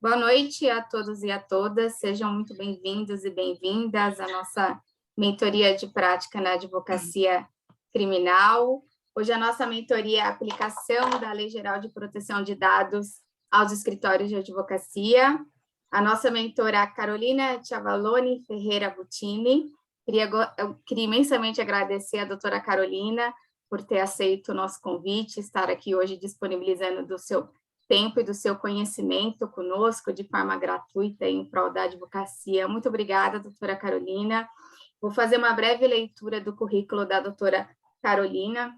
Boa noite a todos e a todas, sejam muito bem-vindos e bem-vindas à nossa mentoria de prática na advocacia criminal. Hoje a nossa mentoria é a aplicação da Lei Geral de Proteção de Dados aos escritórios de advocacia. A nossa mentora é a Carolina Ciavaloni Ferreira Butini. Eu queria imensamente agradecer a doutora Carolina por ter aceito o nosso convite, estar aqui hoje disponibilizando do seu tempo e do seu conhecimento conosco de forma gratuita em prol da advocacia. Muito obrigada, doutora Carolina. Vou fazer uma breve leitura do currículo da doutora Carolina,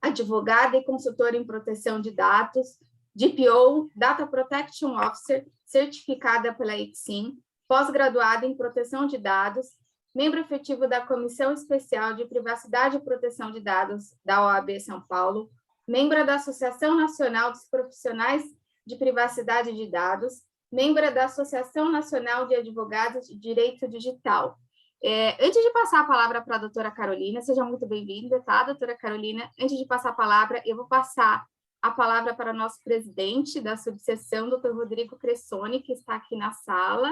advogada e consultora em proteção de dados, DPO, Data Protection Officer, certificada pela ICSIM, pós-graduada em proteção de dados, membro efetivo da Comissão Especial de Privacidade e Proteção de Dados da OAB São Paulo, membro da Associação Nacional dos Profissionais de Privacidade de Dados, membro da Associação Nacional de Advogados de Direito Digital. Antes de passar a palavra para a doutora Carolina, seja muito bem-vinda, tá, doutora Carolina? Antes de passar a palavra, eu vou passar a palavra para o nosso presidente da subseção, doutor Rodrigo Cressoni, que está aqui na sala.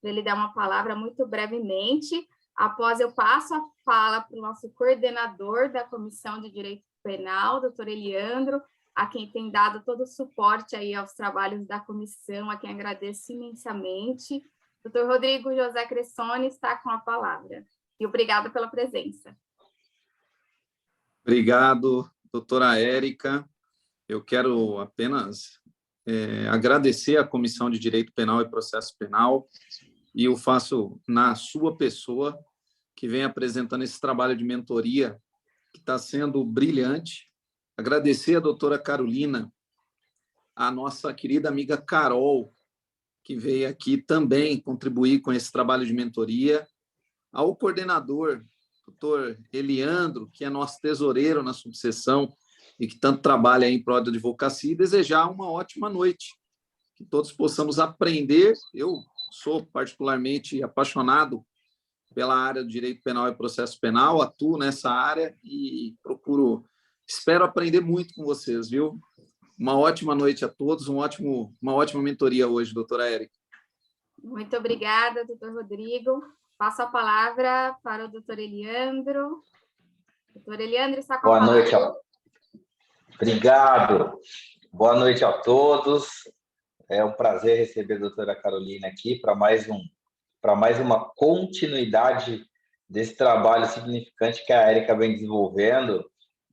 Ele dá uma palavra muito brevemente. Após, eu passo a fala para o nosso coordenador da Comissão de Direito Penal, doutor Eliandro, a quem tem dado todo o suporte aí aos trabalhos da comissão, a quem agradeço imensamente. Doutor Rodrigo José Cressoni está com a palavra. E obrigada pela presença. Obrigado, doutora Érica. Eu quero apenas agradecer à Comissão de Direito Penal e Processo Penal, e eu faço na sua pessoa, que vem apresentando esse trabalho de mentoria, que está sendo brilhante. Agradecer à doutora Carolina, a nossa querida amiga Carol, que veio aqui também contribuir com esse trabalho de mentoria, ao coordenador, doutor Eliandro, que é nosso tesoureiro na subseção e que tanto trabalha em prol da advocacia, e desejar uma ótima noite, que todos possamos aprender. Eu sou particularmente apaixonado pela área do direito penal e processo penal, atuo nessa área e espero aprender muito com vocês, viu? Uma ótima noite a todos, uma ótima mentoria hoje, doutora Érica. Muito obrigada, doutor Rodrigo. Passo a palavra para o doutor Eliandro. Doutor Eliandro está com a palavra. Boa noite. Obrigado. Boa noite a todos. É um prazer receber a doutora Carolina aqui para mais uma continuidade desse trabalho significante que a Érica vem desenvolvendo.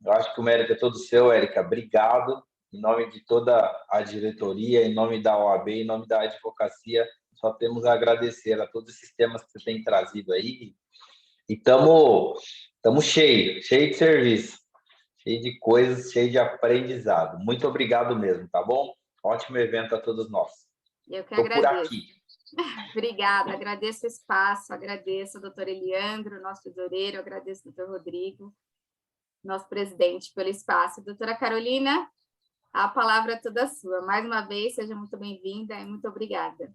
Eu acho que o mérito é todo seu, Érica. Obrigado. Em nome de toda a diretoria, em nome da OAB, em nome da advocacia, só temos a agradecer a todos esses temas que você tem trazido aí. E estamos cheio de serviço, cheio de coisas, cheio de aprendizado. Muito obrigado mesmo, tá bom? Ótimo evento a todos nós. Eu que agradeço. Por aqui. Obrigada, agradeço o espaço, agradeço ao doutor Eliandro, nosso tesoureiro, agradeço ao doutor Rodrigo, nosso presidente, pelo espaço. Doutora Carolina, a palavra é toda sua. Mais uma vez, seja muito bem-vinda e muito obrigada.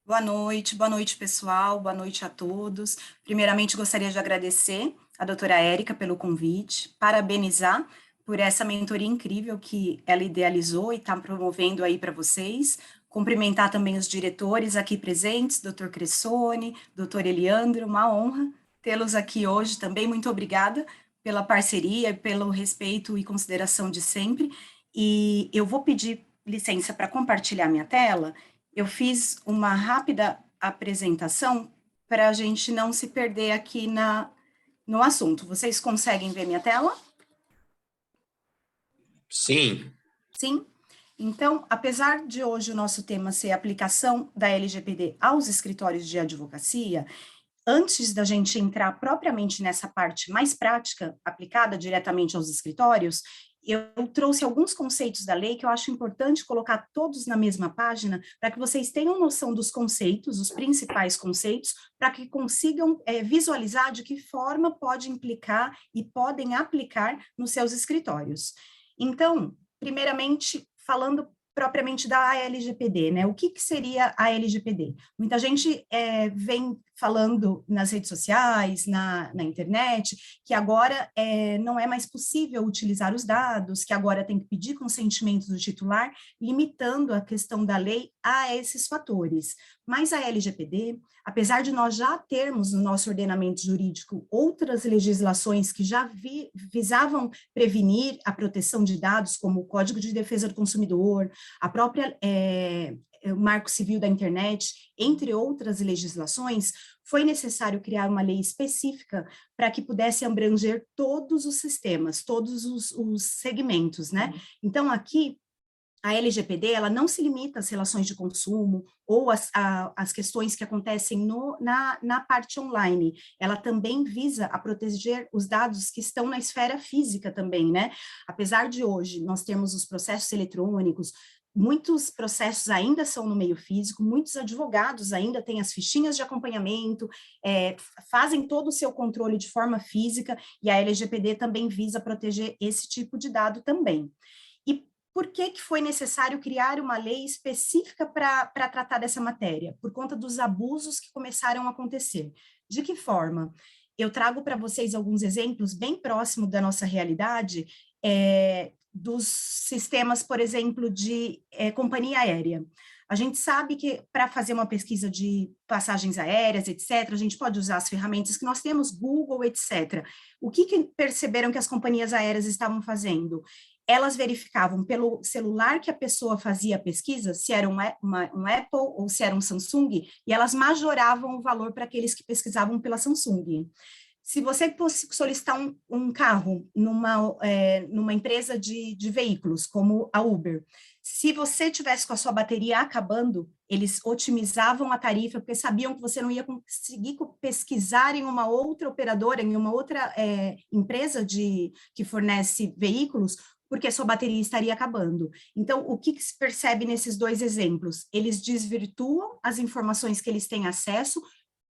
Boa noite, pessoal, boa noite a todos. Primeiramente, gostaria de agradecer a doutora Érica pelo convite, parabenizar por essa mentoria incrível que ela idealizou e está promovendo aí para vocês, cumprimentar também os diretores aqui presentes, doutor Cressoni, doutor Eliandro, uma honra tê-los aqui hoje também, muito obrigada pela parceria, pelo respeito e consideração de sempre, e eu vou pedir licença para compartilhar minha tela. Eu fiz uma rápida apresentação para a gente não se perder aqui no assunto. Vocês conseguem ver minha tela? Sim. Sim? Então, apesar de hoje o nosso tema ser a aplicação da LGPD aos escritórios de advocacia, antes da gente entrar propriamente nessa parte mais prática, aplicada diretamente aos escritórios, eu trouxe alguns conceitos da lei que eu acho importante colocar todos na mesma página, para que vocês tenham noção dos conceitos, os principais conceitos, para que consigam visualizar de que forma pode implicar e podem aplicar nos seus escritórios. Então, primeiramente, falando propriamente da LGPD, né? O que seria a LGPD? Muita gente vem falando nas redes sociais, na internet, que agora não é mais possível utilizar os dados, que agora tem que pedir consentimento do titular, limitando a questão da lei a esses fatores. Mas a LGPD, apesar de nós já termos no nosso ordenamento jurídico outras legislações que já visavam prevenir a proteção de dados, como o Código de Defesa do Consumidor, a própria o Marco Civil da Internet, entre outras legislações, foi necessário criar uma lei específica para que pudesse abranger todos os sistemas, todos os segmentos, né? Então, aqui, a LGPD, ela não se limita às relações de consumo ou às questões que acontecem na parte online. Ela também visa a proteger os dados que estão na esfera física também, né? Apesar de hoje nós termos os processos eletrônicos, muitos processos ainda são no meio físico, muitos advogados ainda têm as fichinhas de acompanhamento, fazem todo o seu controle de forma física, e a LGPD também visa proteger esse tipo de dado também. E por que foi necessário criar uma lei específica para tratar dessa matéria? Por conta dos abusos que começaram a acontecer. De que forma? Eu trago para vocês alguns exemplos bem próximos da nossa realidade, dos sistemas, por exemplo, de companhia aérea. A gente sabe que para fazer uma pesquisa de passagens aéreas, etc., a gente pode usar as ferramentas que nós temos, Google, etc. O que perceberam que as companhias aéreas estavam fazendo? Elas verificavam pelo celular que a pessoa fazia a pesquisa, se era um Apple ou se era um Samsung, e elas majoravam o valor para aqueles que pesquisavam pela Samsung. Se você fosse solicitar um carro numa empresa de veículos, como a Uber, se você tivesse com a sua bateria acabando, eles otimizavam a tarifa, porque sabiam que você não ia conseguir pesquisar em uma outra operadora, em uma outra empresa que fornece veículos, porque a sua bateria estaria acabando. Então, o que se percebe nesses dois exemplos? Eles desvirtuam as informações que eles têm acesso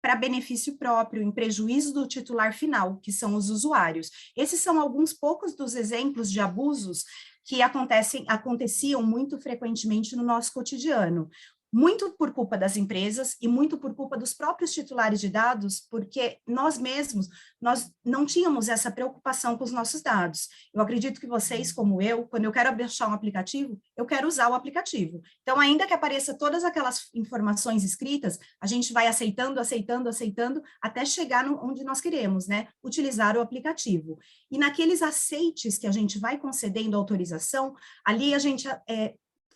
para benefício próprio, em prejuízo do titular final, que são os usuários. Esses são alguns poucos dos exemplos de abusos que aconteciam muito frequentemente no nosso cotidiano. Muito por culpa das empresas e muito por culpa dos próprios titulares de dados, porque nós mesmos, nós não tínhamos essa preocupação com os nossos dados. Eu acredito que vocês, como eu, quando eu quero baixar um aplicativo, eu quero usar o aplicativo. Então, ainda que apareça todas aquelas informações escritas, a gente vai aceitando, até chegar onde nós queremos, né? Utilizar o aplicativo. E naqueles aceites que a gente vai concedendo autorização, ali a gente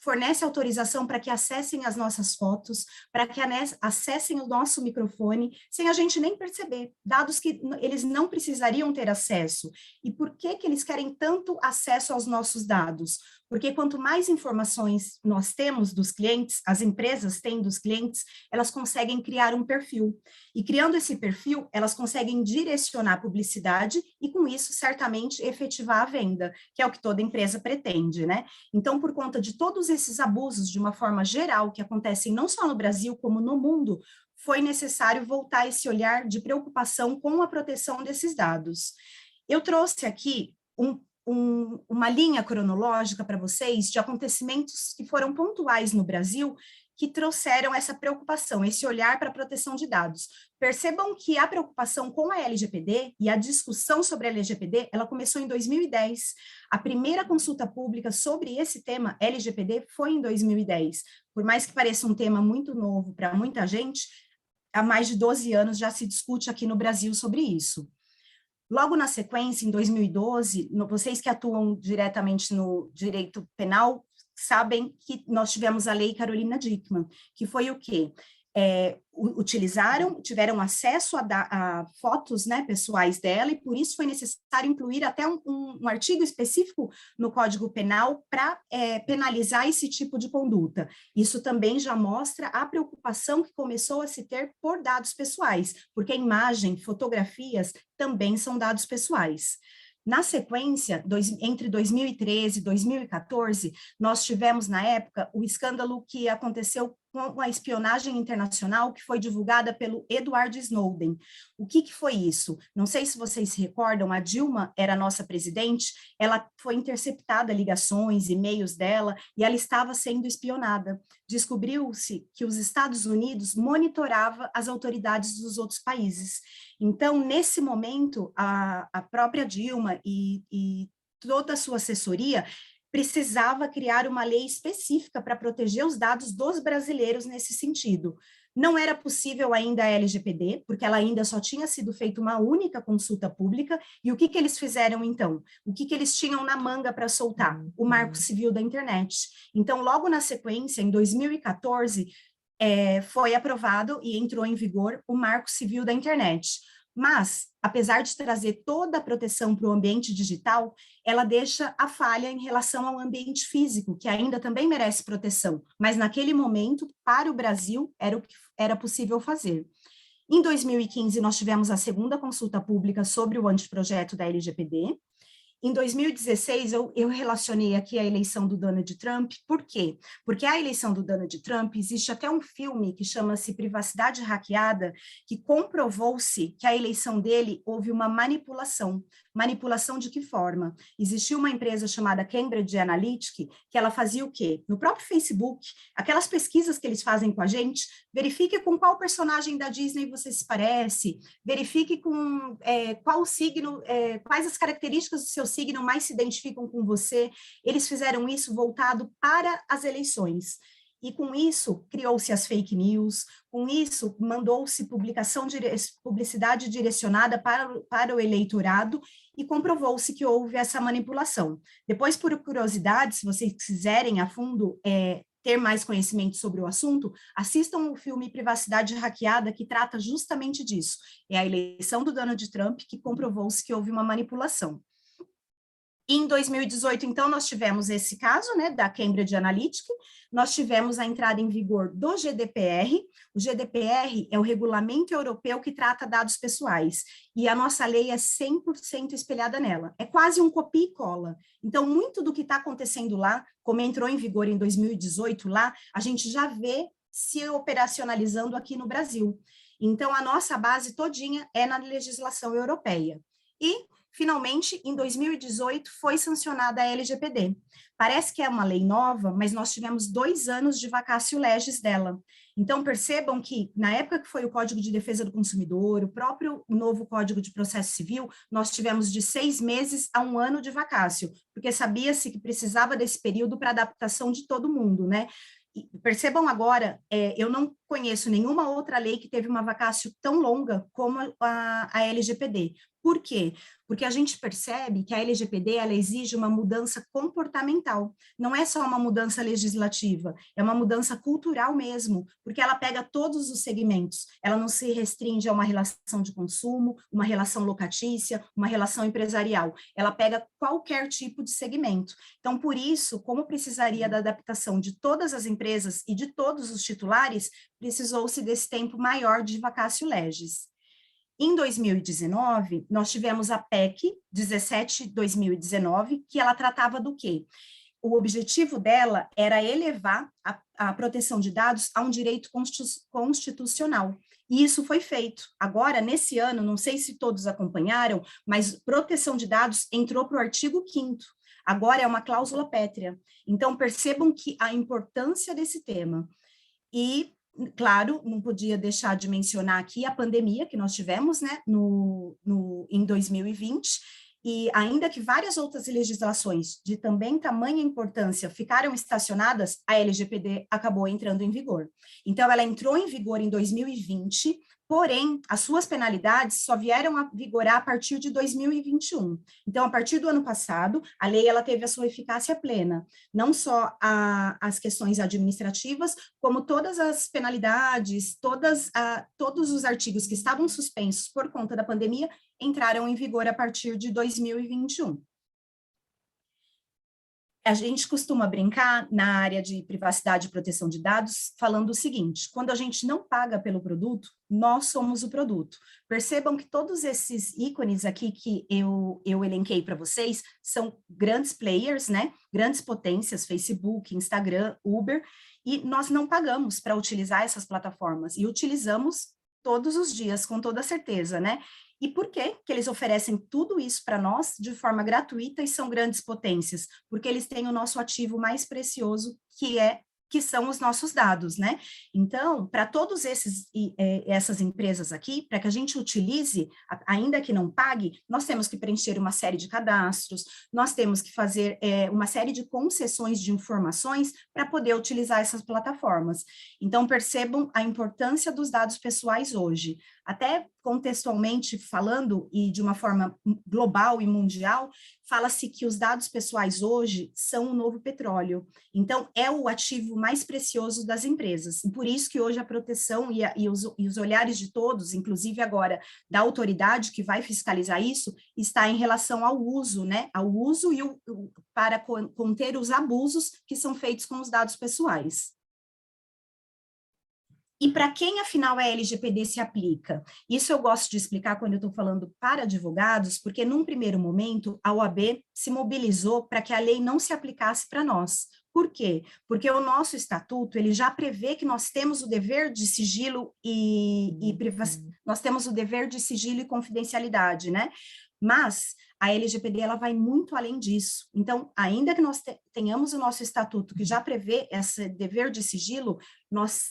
fornece autorização para que acessem as nossas fotos, para que acessem o nosso microfone, sem a gente nem perceber, dados que eles não precisariam ter acesso. E por que eles querem tanto acesso aos nossos dados? Porque quanto mais informações nós temos dos clientes, as empresas têm dos clientes, elas conseguem criar um perfil. E criando esse perfil, elas conseguem direcionar a publicidade e, com isso, certamente, efetivar a venda, que é o que toda empresa pretende, né? Então, por conta de todos esses abusos, de uma forma geral, que acontecem não só no Brasil, como no mundo, foi necessário voltar esse olhar de preocupação com a proteção desses dados. Eu trouxe aqui uma linha cronológica para vocês de acontecimentos que foram pontuais no Brasil que trouxeram essa preocupação, esse olhar para a proteção de dados. Percebam que a preocupação com a LGPD e a discussão sobre a LGPD, ela começou em 2010. A primeira consulta pública sobre esse tema LGPD foi em 2010. Por mais que pareça um tema muito novo para muita gente, há mais de 12 anos já se discute aqui no Brasil sobre isso. Logo na sequência, em 2012, vocês que atuam diretamente no direito penal, sabem que nós tivemos a Lei Carolina Dickmann, que foi o quê? Tiveram acesso a fotos, né, pessoais dela, e por isso foi necessário incluir até um artigo específico no Código Penal para penalizar esse tipo de conduta. Isso também já mostra a preocupação que começou a se ter por dados pessoais, porque imagem, fotografias também são dados pessoais. Na sequência, entre 2013 e 2014, nós tivemos, na época, o escândalo que aconteceu com a espionagem internacional que foi divulgada pelo Edward Snowden. O que foi isso? Não sei se vocês se recordam, a Dilma era a nossa presidente, ela foi interceptada ligações, e-mails dela, e ela estava sendo espionada. Descobriu-se que os Estados Unidos monitorava as autoridades dos outros países. Então, nesse momento, a própria Dilma e toda a sua assessoria precisava criar uma lei específica para proteger os dados dos brasileiros nesse sentido. Não era possível ainda a LGPD, porque ela ainda só tinha sido feita uma única consulta pública, e o que eles fizeram então? O que eles tinham na manga para soltar? O Marco Civil da Internet. Então, logo na sequência, em 2014, foi aprovado e entrou em vigor o Marco Civil da Internet. Mas, apesar de trazer toda a proteção para o ambiente digital, ela deixa a falha em relação ao ambiente físico, que ainda também merece proteção, mas naquele momento, para o Brasil, era o que era possível fazer. Em 2015, nós tivemos a segunda consulta pública sobre o anteprojeto da LGPD. Em 2016, eu relacionei aqui a eleição do Donald Trump. Por quê? Porque a eleição do Donald Trump, existe até um filme que chama-se Privacidade Hackeada, que comprovou-se que a eleição dele houve uma manipulação. Manipulação de que forma? Existiu uma empresa chamada Cambridge Analytica, que ela fazia o quê? No próprio Facebook, aquelas pesquisas que eles fazem com a gente, verifique com qual personagem da Disney você se parece, verifique com qual signo, quais as características do seu signo mais se identificam com você. Eles fizeram isso voltado para as eleições. E com isso, criou-se as fake news, com isso, mandou-se publicidade direcionada para o eleitorado e comprovou-se que houve essa manipulação. Depois, por curiosidade, se vocês quiserem a fundo ter mais conhecimento sobre o assunto, assistam o filme Privacidade Hackeada, que trata justamente disso. É a eleição do Donald Trump que comprovou-se que houve uma manipulação. Em 2018, então, nós tivemos esse caso, né, da Cambridge Analytica, nós tivemos a entrada em vigor do GDPR. O GDPR é o regulamento europeu que trata dados pessoais, e a nossa lei é 100% espelhada nela, é quase um copia e cola. Então, muito do que está acontecendo lá, como entrou em vigor em 2018 lá, a gente já vê se operacionalizando aqui no Brasil. Então, a nossa base todinha é na legislação europeia. E finalmente, em 2018, foi sancionada a LGPD. Parece que é uma lei nova, mas nós tivemos 2 anos de vacatio legis dela. Então, percebam que, na época que foi o Código de Defesa do Consumidor, o próprio novo Código de Processo Civil, nós tivemos de 6 meses a 1 ano de vacatio, porque sabia-se que precisava desse período para adaptação de todo mundo, né? E percebam agora, eu não conheço nenhuma outra lei que teve uma vacatio tão longa como a LGPD. Por quê? Porque a gente percebe que a LGPD, ela exige uma mudança comportamental, não é só uma mudança legislativa, é uma mudança cultural mesmo, porque ela pega todos os segmentos, ela não se restringe a uma relação de consumo, uma relação locatícia, uma relação empresarial, ela pega qualquer tipo de segmento. Então, por isso, como precisaria da adaptação de todas as empresas e de todos os titulares, precisou-se desse tempo maior de vacatio legis. Em 2019, nós tivemos a PEC 17/2019, que ela tratava do quê? O objetivo dela era elevar a proteção de dados a um direito constitucional. E isso foi feito. Agora, nesse ano, não sei se todos acompanharam, mas proteção de dados entrou para o artigo 5º. Agora é uma cláusula pétrea. Então, percebam que a importância desse tema. E, claro, não podia deixar de mencionar aqui a pandemia que nós tivemos, né, em 2020, e ainda que várias outras legislações de também tamanha importância ficaram estacionadas, a LGPD acabou entrando em vigor. Então, ela entrou em vigor em 2020, porém, as suas penalidades só vieram a vigorar a partir de 2021. Então, a partir do ano passado, a lei ela teve a sua eficácia plena, não só as questões administrativas, como todas as penalidades, todos os artigos que estavam suspensos por conta da pandemia, entraram em vigor a partir de 2021. A gente costuma brincar na área de privacidade e proteção de dados, falando o seguinte: quando a gente não paga pelo produto, nós somos o produto. Percebam que todos esses ícones aqui que eu elenquei para vocês são grandes players, né? Grandes potências, Facebook, Instagram, Uber, e nós não pagamos para utilizar essas plataformas, e utilizamos todos os dias, com toda certeza, né? E por que que eles oferecem tudo isso para nós de forma gratuita e são grandes potências? Porque eles têm o nosso ativo mais precioso, que são os nossos dados, né? Então, para todos essas empresas aqui, para que a gente utilize, ainda que não pague, nós temos que preencher uma série de cadastros, nós temos que fazer uma série de concessões de informações para poder utilizar essas plataformas. Então, percebam a importância dos dados pessoais hoje. Até contextualmente falando e de uma forma global e mundial, fala-se que os dados pessoais hoje são o novo petróleo. Então, é o ativo mais precioso das empresas. E por isso que hoje a proteção e os olhares de todos, inclusive agora da autoridade que vai fiscalizar isso, está em relação ao uso, né? Ao uso para conter os abusos que são feitos com os dados pessoais. E para quem, afinal, a LGPD se aplica? Isso eu gosto de explicar quando eu estou falando para advogados, porque, num primeiro momento, a OAB se mobilizou para que a lei não se aplicasse para nós. Por quê? Porque o nosso estatuto, ele já prevê que nós temos o dever de sigilo e privacidade, nós temos o dever de sigilo e confidencialidade, né? Mas a LGPD, ela vai muito além disso. Então, ainda que nós tenhamos o nosso estatuto que já prevê esse dever de sigilo, nós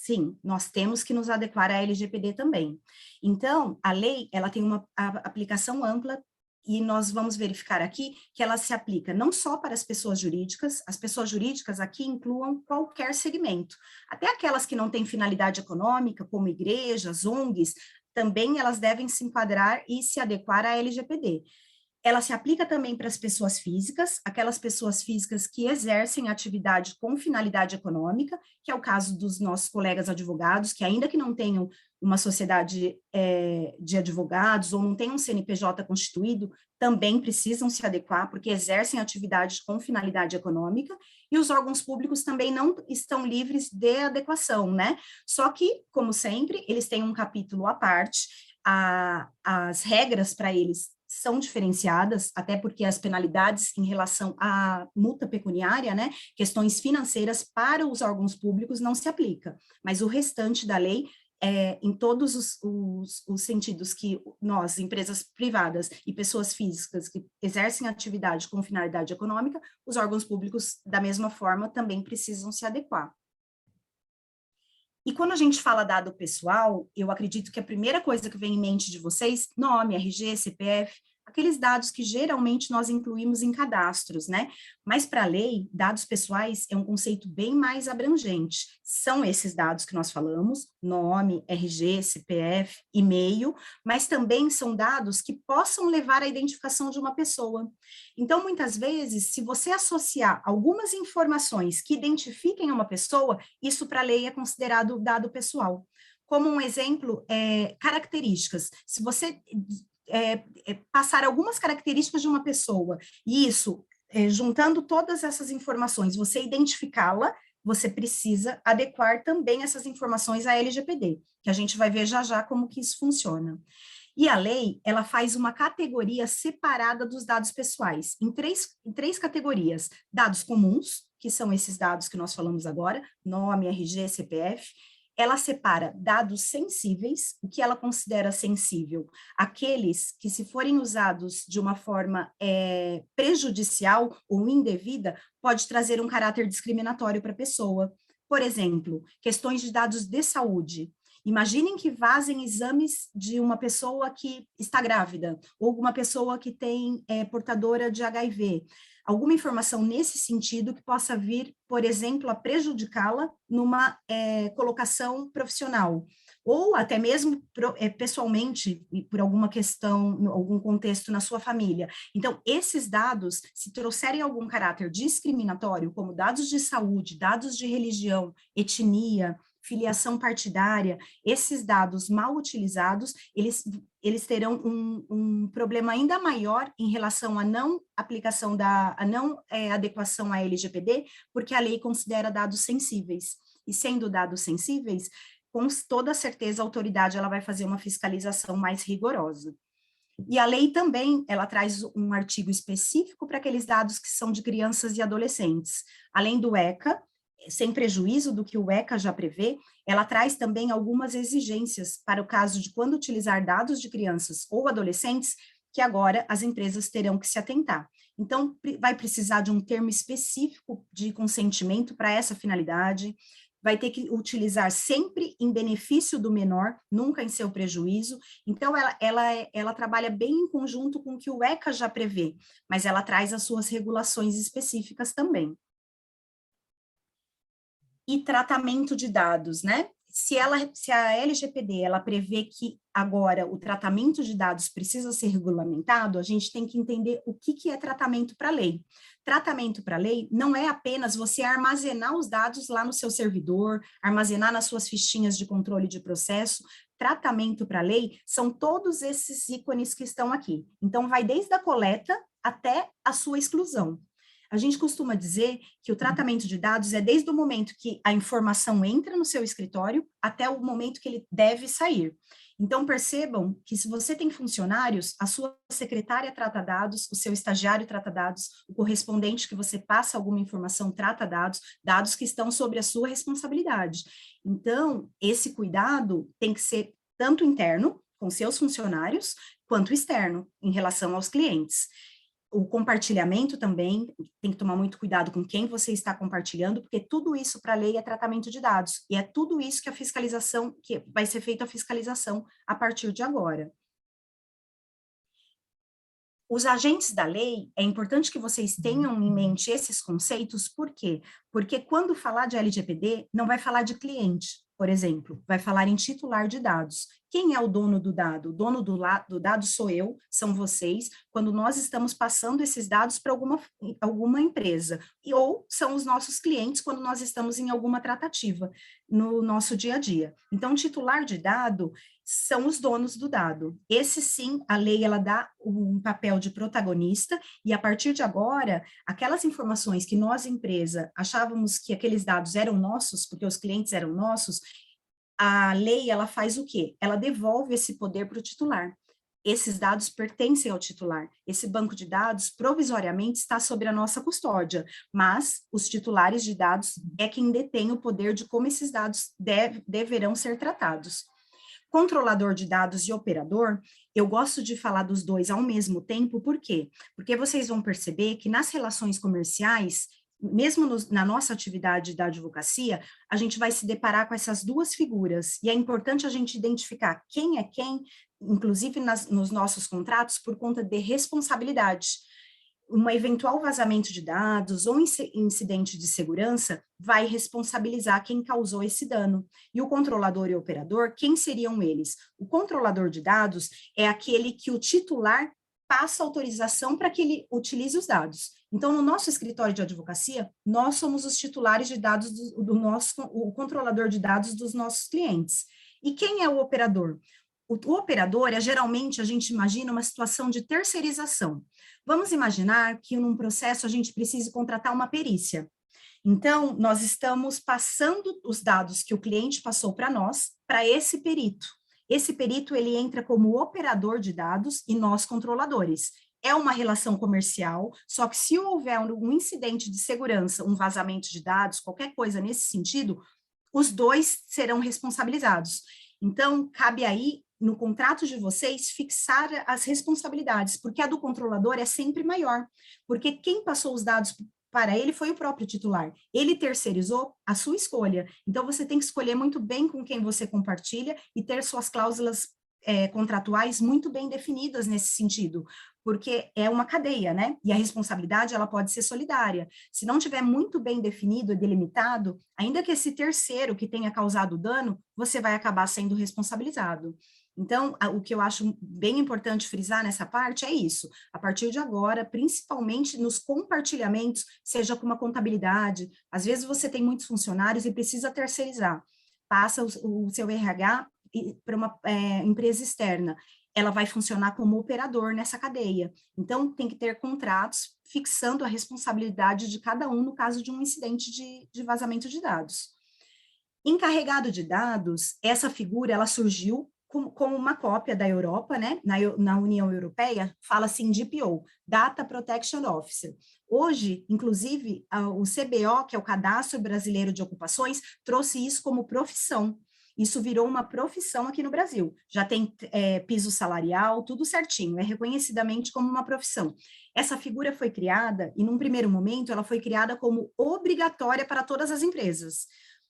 temos que nos adequar à LGPD também. Então, a lei, ela tem uma aplicação ampla e nós vamos verificar aqui que ela se aplica não só para as pessoas jurídicas aqui incluam qualquer segmento, até aquelas que não têm finalidade econômica, como igrejas, ONGs, também elas devem se enquadrar e se adequar à LGPD. Ela se aplica também para as pessoas físicas, aquelas pessoas físicas que exercem atividade com finalidade econômica, que é o caso dos nossos colegas advogados, que ainda que não tenham uma sociedade de advogados ou não tenham um CNPJ constituído, também precisam se adequar, porque exercem atividade com finalidade econômica, e os órgãos públicos também não estão livres de adequação, né? Só que, como sempre, eles têm um capítulo à parte, as regras para eles são diferenciadas, até porque as penalidades em relação à multa pecuniária, né, questões financeiras para os órgãos públicos não se aplica, mas o restante da lei, em todos os sentidos que nós, empresas privadas e pessoas físicas que exercem atividade com finalidade econômica, os órgãos públicos, da mesma forma, também precisam se adequar. E quando a gente fala dado pessoal, eu acredito que a primeira coisa que vem em mente de vocês, nome, RG, CPF, aqueles dados que geralmente nós incluímos em cadastros, né? Mas para a lei, dados pessoais é um conceito bem mais abrangente. São esses dados que nós falamos, nome, RG, CPF, e-mail, mas também são dados que possam levar à identificação de uma pessoa. Então, muitas vezes, se você associar algumas informações que identifiquem uma pessoa, isso para a lei é considerado dado pessoal. Como um exemplo, características. Se você passar algumas características de uma pessoa, e isso, juntando todas essas informações, você identificá-la, você precisa adequar também essas informações à LGPD, que a gente vai ver já já como que isso funciona. E a lei, ela faz uma categoria separada dos dados pessoais, em três categorias: dados comuns, que são esses dados que nós falamos agora, nome, RG, CPF. Ela separa dados sensíveis, o que ela considera sensível, aqueles que, se forem usados de uma forma prejudicial ou indevida, pode trazer um caráter discriminatório para a pessoa. Por exemplo, questões de dados de saúde. Imaginem que vazem exames de uma pessoa que está grávida, ou uma pessoa que tem portadora de HIV. Alguma informação nesse sentido que possa vir, por exemplo, a prejudicá-la numa colocação profissional, ou até mesmo pessoalmente, por alguma questão, algum contexto na sua família. Então, esses dados, se trouxerem algum caráter discriminatório, como dados de saúde, dados de religião, etnia, filiação partidária, esses dados mal utilizados, eles terão um problema ainda maior em relação à não aplicação adequação à LGPD, porque a lei considera dados sensíveis. E sendo dados sensíveis, com toda certeza a autoridade ela vai fazer uma fiscalização mais rigorosa. E a lei também, ela traz um artigo específico para aqueles dados que são de crianças e adolescentes. Além do ECA, sem prejuízo do que o ECA já prevê, ela traz também algumas exigências para o caso de quando utilizar dados de crianças ou adolescentes, que agora as empresas terão que se atentar. Então, vai precisar de um termo específico de consentimento para essa finalidade, vai ter que utilizar sempre em benefício do menor, nunca em seu prejuízo. Então, ela trabalha bem em conjunto com o que o ECA já prevê, mas ela traz as suas regulações específicas também. E tratamento de dados, né? Se a LGPD, ela prevê que agora o tratamento de dados precisa ser regulamentado, a gente tem que entender o que é tratamento para lei. Tratamento para lei não é apenas você armazenar os dados lá no seu servidor, armazenar nas suas fichinhas de controle de processo. Tratamento para lei são todos esses ícones que estão aqui. Então, vai desde a coleta até a sua exclusão. A gente costuma dizer que o tratamento de dados é desde o momento que a informação entra no seu escritório até o momento que ele deve sair. Então, percebam que se você tem funcionários, a sua secretária trata dados, o seu estagiário trata dados, o correspondente que você passa alguma informação trata dados, dados que estão sobre a sua responsabilidade. Então, esse cuidado tem que ser tanto interno, com seus funcionários, quanto externo, em relação aos clientes. O compartilhamento também, tem que tomar muito cuidado com quem você está compartilhando, porque tudo isso para a lei é tratamento de dados, e é tudo isso que a fiscalização, que vai ser feita a fiscalização a partir de agora. Os agentes da lei, é importante que vocês tenham em mente esses conceitos, por quê? Porque quando falar de LGPD, não vai falar de cliente, por exemplo, vai falar em titular de dados. Quem é o dono do dado? O dono do dado sou eu, são vocês, quando nós estamos passando esses dados para alguma empresa, ou são os nossos clientes quando nós estamos em alguma tratativa no nosso dia a dia. Então, titular de dado são os donos do dado. Esse sim, a lei ela dá um papel de protagonista, e a partir de agora, aquelas informações que nós, empresa, achávamos que aqueles dados eram nossos, porque os clientes eram nossos, a lei, ela faz o quê? Ela devolve esse poder para o titular. Esses dados pertencem ao titular. Esse banco de dados, provisoriamente, está sob a nossa custódia, mas os titulares de dados é quem detém o poder de como esses dados deverão ser tratados. Controlador de dados e operador, eu gosto de falar dos dois ao mesmo tempo, por quê? Porque vocês vão perceber que nas relações comerciais, mesmo na nossa atividade da advocacia, a gente vai se deparar com essas duas figuras, e é importante a gente identificar quem é quem, inclusive nos nossos contratos, por conta de responsabilidade. Um eventual vazamento de dados ou incidente de segurança vai responsabilizar quem causou esse dano. E o controlador e o operador, quem seriam eles? O controlador de dados é aquele que o titular passa autorização para que ele utilize os dados. Então, no nosso escritório de advocacia, nós somos os titulares de dados o controlador de dados dos nossos clientes. E quem é o operador? O operador geralmente, a gente imagina uma situação de terceirização. Vamos imaginar que num processo a gente precise contratar uma perícia. Então, nós estamos passando os dados que o cliente passou para nós, para esse perito. Esse perito, ele entra como operador de dados e nós controladores. É uma relação comercial, só que se houver um incidente de segurança, um vazamento de dados, qualquer coisa nesse sentido, os dois serão responsabilizados. Então, cabe aí, no contrato de vocês, fixar as responsabilidades, porque a do controlador é sempre maior, porque quem passou os dados para ele foi o próprio titular. Ele terceirizou a sua escolha. Então, você tem que escolher muito bem com quem você compartilha e ter suas cláusulas contratuais muito bem definidas nesse sentido, porque é uma cadeia, né? E a responsabilidade, ela pode ser solidária. Se não tiver muito bem definido e delimitado, ainda que esse terceiro que tenha causado o dano, você vai acabar sendo responsabilizado. Então, o que eu acho bem importante frisar nessa parte é isso. A partir de agora, principalmente nos compartilhamentos, seja com uma contabilidade, às vezes você tem muitos funcionários e precisa terceirizar. passa o seu RH para uma empresa externa. Ela vai funcionar como operador nessa cadeia. Então, tem que ter contratos fixando a responsabilidade de cada um no caso de um incidente de vazamento de dados. Encarregado de dados, essa figura, ela surgiu como uma cópia da Europa, né? Na União Europeia, fala assim DPO, Data Protection Officer. Hoje, inclusive, o CBO, que é o Cadastro Brasileiro de Ocupações, trouxe isso como profissão. Isso virou uma profissão aqui no Brasil. Já tem piso salarial, tudo certinho, é reconhecidamente como uma profissão. Essa figura foi criada, e num primeiro momento, ela foi criada como obrigatória para todas as empresas.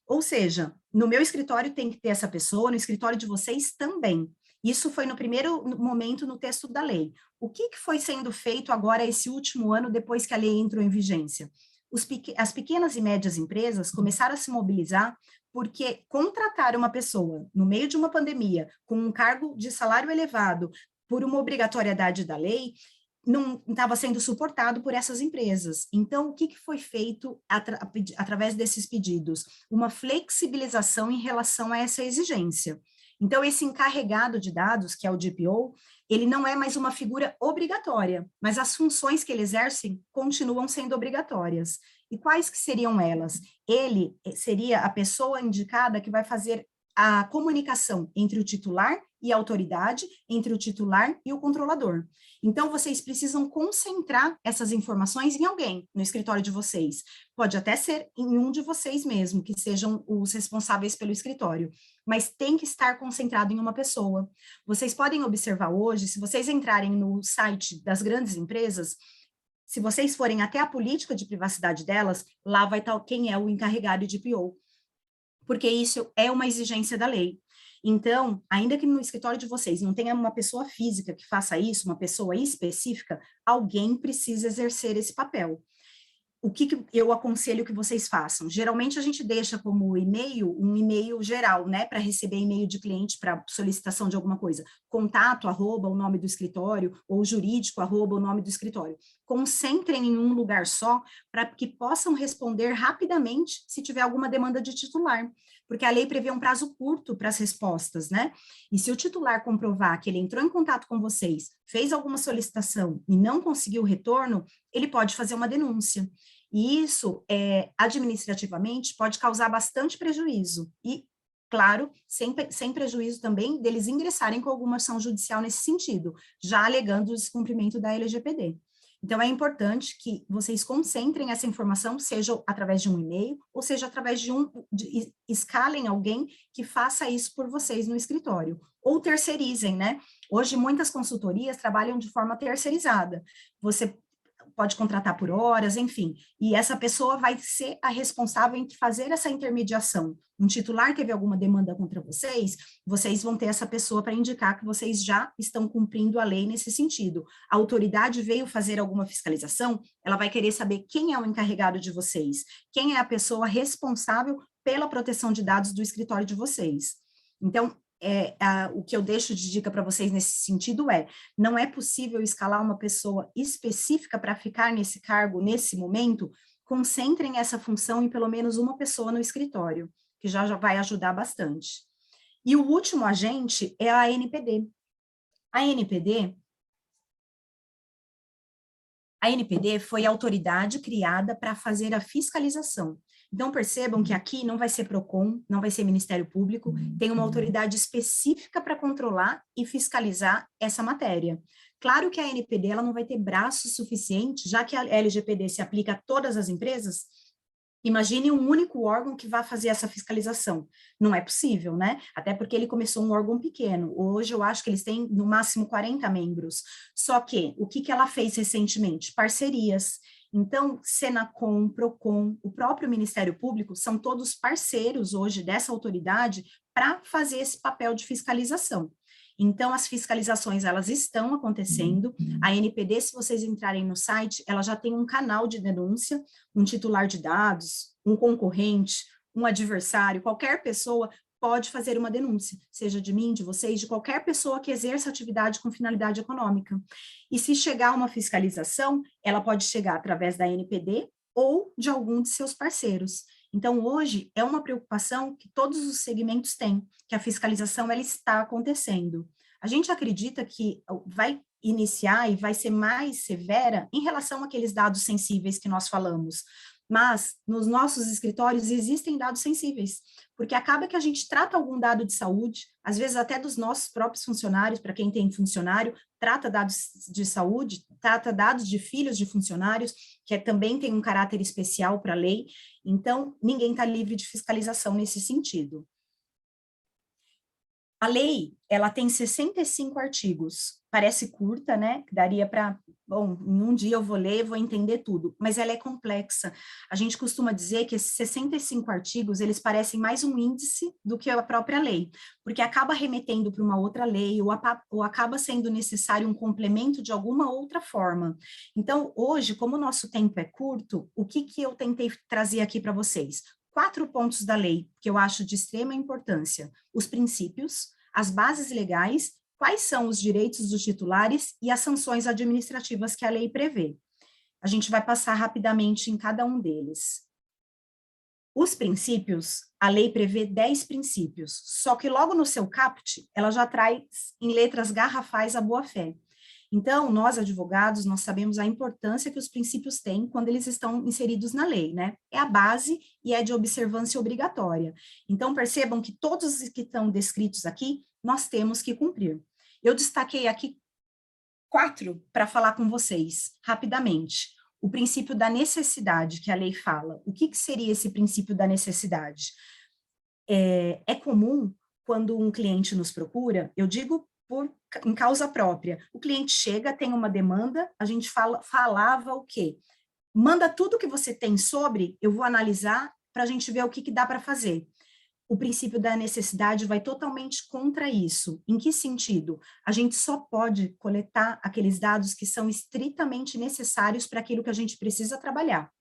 Ou seja, no meu escritório tem que ter essa pessoa, no escritório de vocês também. Isso foi no primeiro momento no texto da lei. O que foi sendo feito agora esse último ano, depois que a lei entrou em vigência? As pequenas e médias empresas começaram a se mobilizar porque contratar uma pessoa no meio de uma pandemia, com um cargo de salário elevado, por uma obrigatoriedade da lei, não estava sendo suportado por essas empresas. Então, o que foi feito através desses pedidos? Uma flexibilização em relação a essa exigência. Então, esse encarregado de dados, que é o DPO, ele não é mais uma figura obrigatória, mas as funções que ele exerce continuam sendo obrigatórias. E quais que seriam elas? Ele seria a pessoa indicada que vai fazer a comunicação entre o titular e a autoridade, entre o titular e o controlador. Então, vocês precisam concentrar essas informações em alguém no escritório de vocês. Pode até ser em um de vocês mesmo, que sejam os responsáveis pelo escritório, mas tem que estar concentrado em uma pessoa. Vocês podem observar hoje, se vocês entrarem no site das grandes empresas, se vocês forem até a política de privacidade delas, lá vai estar quem é o encarregado de DPO, porque isso é uma exigência da lei. Então, ainda que no escritório de vocês não tenha uma pessoa física que faça isso, uma pessoa específica, alguém precisa exercer esse papel. O que eu aconselho que vocês façam? Geralmente a gente deixa como e-mail, um e-mail geral, né, para receber e-mail de cliente para solicitação de alguma coisa. Contato, @ o nome do escritório, ou jurídico, @ o nome do escritório. Concentrem em um lugar só, para que possam responder rapidamente se tiver alguma demanda de titular, porque a lei prevê um prazo curto para as respostas, né? E se o titular comprovar que ele entrou em contato com vocês, fez alguma solicitação e não conseguiu retorno, ele pode fazer uma denúncia. E isso, administrativamente, pode causar bastante prejuízo. E, claro, sem prejuízo também deles ingressarem com alguma ação judicial nesse sentido, já alegando o descumprimento da LGPD. Então, é importante que vocês concentrem essa informação, seja através de um e-mail, ou seja através escalem alguém que faça isso por vocês no escritório, ou terceirizem, né? Hoje, muitas consultorias trabalham de forma terceirizada. Você pode contratar por horas, enfim, e essa pessoa vai ser a responsável em fazer essa intermediação. Um titular teve alguma demanda contra vocês, vocês vão ter essa pessoa para indicar que vocês já estão cumprindo a lei nesse sentido. A autoridade veio fazer alguma fiscalização, ela vai querer saber quem é o encarregado de vocês, quem é a pessoa responsável pela proteção de dados do escritório de vocês. Então, o que eu deixo de dica para vocês nesse sentido não é possível escalar uma pessoa específica para ficar nesse cargo nesse momento, concentrem essa função em pelo menos uma pessoa no escritório, que já vai ajudar bastante. E o último agente é a ANPD. A ANPD foi a autoridade criada para fazer a fiscalização. Então, percebam que aqui não vai ser PROCON, não vai ser Ministério Público, tem uma autoridade específica para controlar e fiscalizar essa matéria. Claro que a ANPD ela não vai ter braço suficiente, já que a LGPD se aplica a todas as empresas, imagine um único órgão que vai fazer essa fiscalização. Não é possível, né? Até porque ele começou um órgão pequeno. Hoje eu acho que eles têm no máximo 40 membros. Só que, o que ela fez recentemente? Parcerias. Então, Senacom, PROCON, o próprio Ministério Público, são todos parceiros hoje dessa autoridade para fazer esse papel de fiscalização. Então, as fiscalizações, elas estão acontecendo. A ANPD, se vocês entrarem no site, ela já tem um canal de denúncia, um titular de dados, um concorrente, um adversário, qualquer pessoa pode fazer uma denúncia, seja de mim, de vocês, de qualquer pessoa que exerça atividade com finalidade econômica. E se chegar uma fiscalização, ela pode chegar através da ANPD ou de algum de seus parceiros. Então, hoje, é uma preocupação que todos os segmentos têm, que a fiscalização ela está acontecendo. A gente acredita que vai iniciar e vai ser mais severa em relação àqueles dados sensíveis que nós falamos, mas nos nossos escritórios existem dados sensíveis, porque acaba que a gente trata algum dado de saúde, às vezes até dos nossos próprios funcionários, para quem tem funcionário, trata dados de saúde, trata dados de filhos de funcionários, que também tem um caráter especial para a lei, então ninguém está livre de fiscalização nesse sentido. A lei, ela tem 65 artigos, parece curta, né, daria para, bom, em um dia eu vou ler, vou entender tudo, mas ela é complexa. A gente costuma dizer que esses 65 artigos, eles parecem mais um índice do que a própria lei, porque acaba remetendo para uma outra lei, ou acaba sendo necessário um complemento de alguma outra forma. Então, hoje, como o nosso tempo é curto, o que eu tentei trazer aqui para vocês? 4 pontos da lei que eu acho de extrema importância: os princípios, as bases legais, quais são os direitos dos titulares e as sanções administrativas que a lei prevê. A gente vai passar rapidamente em cada um deles. Os princípios, a lei prevê 10 princípios, só que logo no seu caput, ela já traz em letras garrafais a boa-fé. Então, nós advogados, nós sabemos a importância que os princípios têm quando eles estão inseridos na lei, né? É a base e é de observância obrigatória. Então, percebam que todos os que estão descritos aqui, nós temos que cumprir. Eu destaquei aqui 4 para falar com vocês, rapidamente. O princípio da necessidade, que a lei fala. O que seria esse princípio da necessidade? É comum, quando um cliente nos procura, eu digo em causa própria, o cliente chega, tem uma demanda, a gente falava o quê? Manda tudo que você tem sobre, eu vou analisar para a gente ver o que dá para fazer. O princípio da necessidade vai totalmente contra isso. Em que sentido? A gente só pode coletar aqueles dados que são estritamente necessários para aquilo que a gente precisa trabalhar.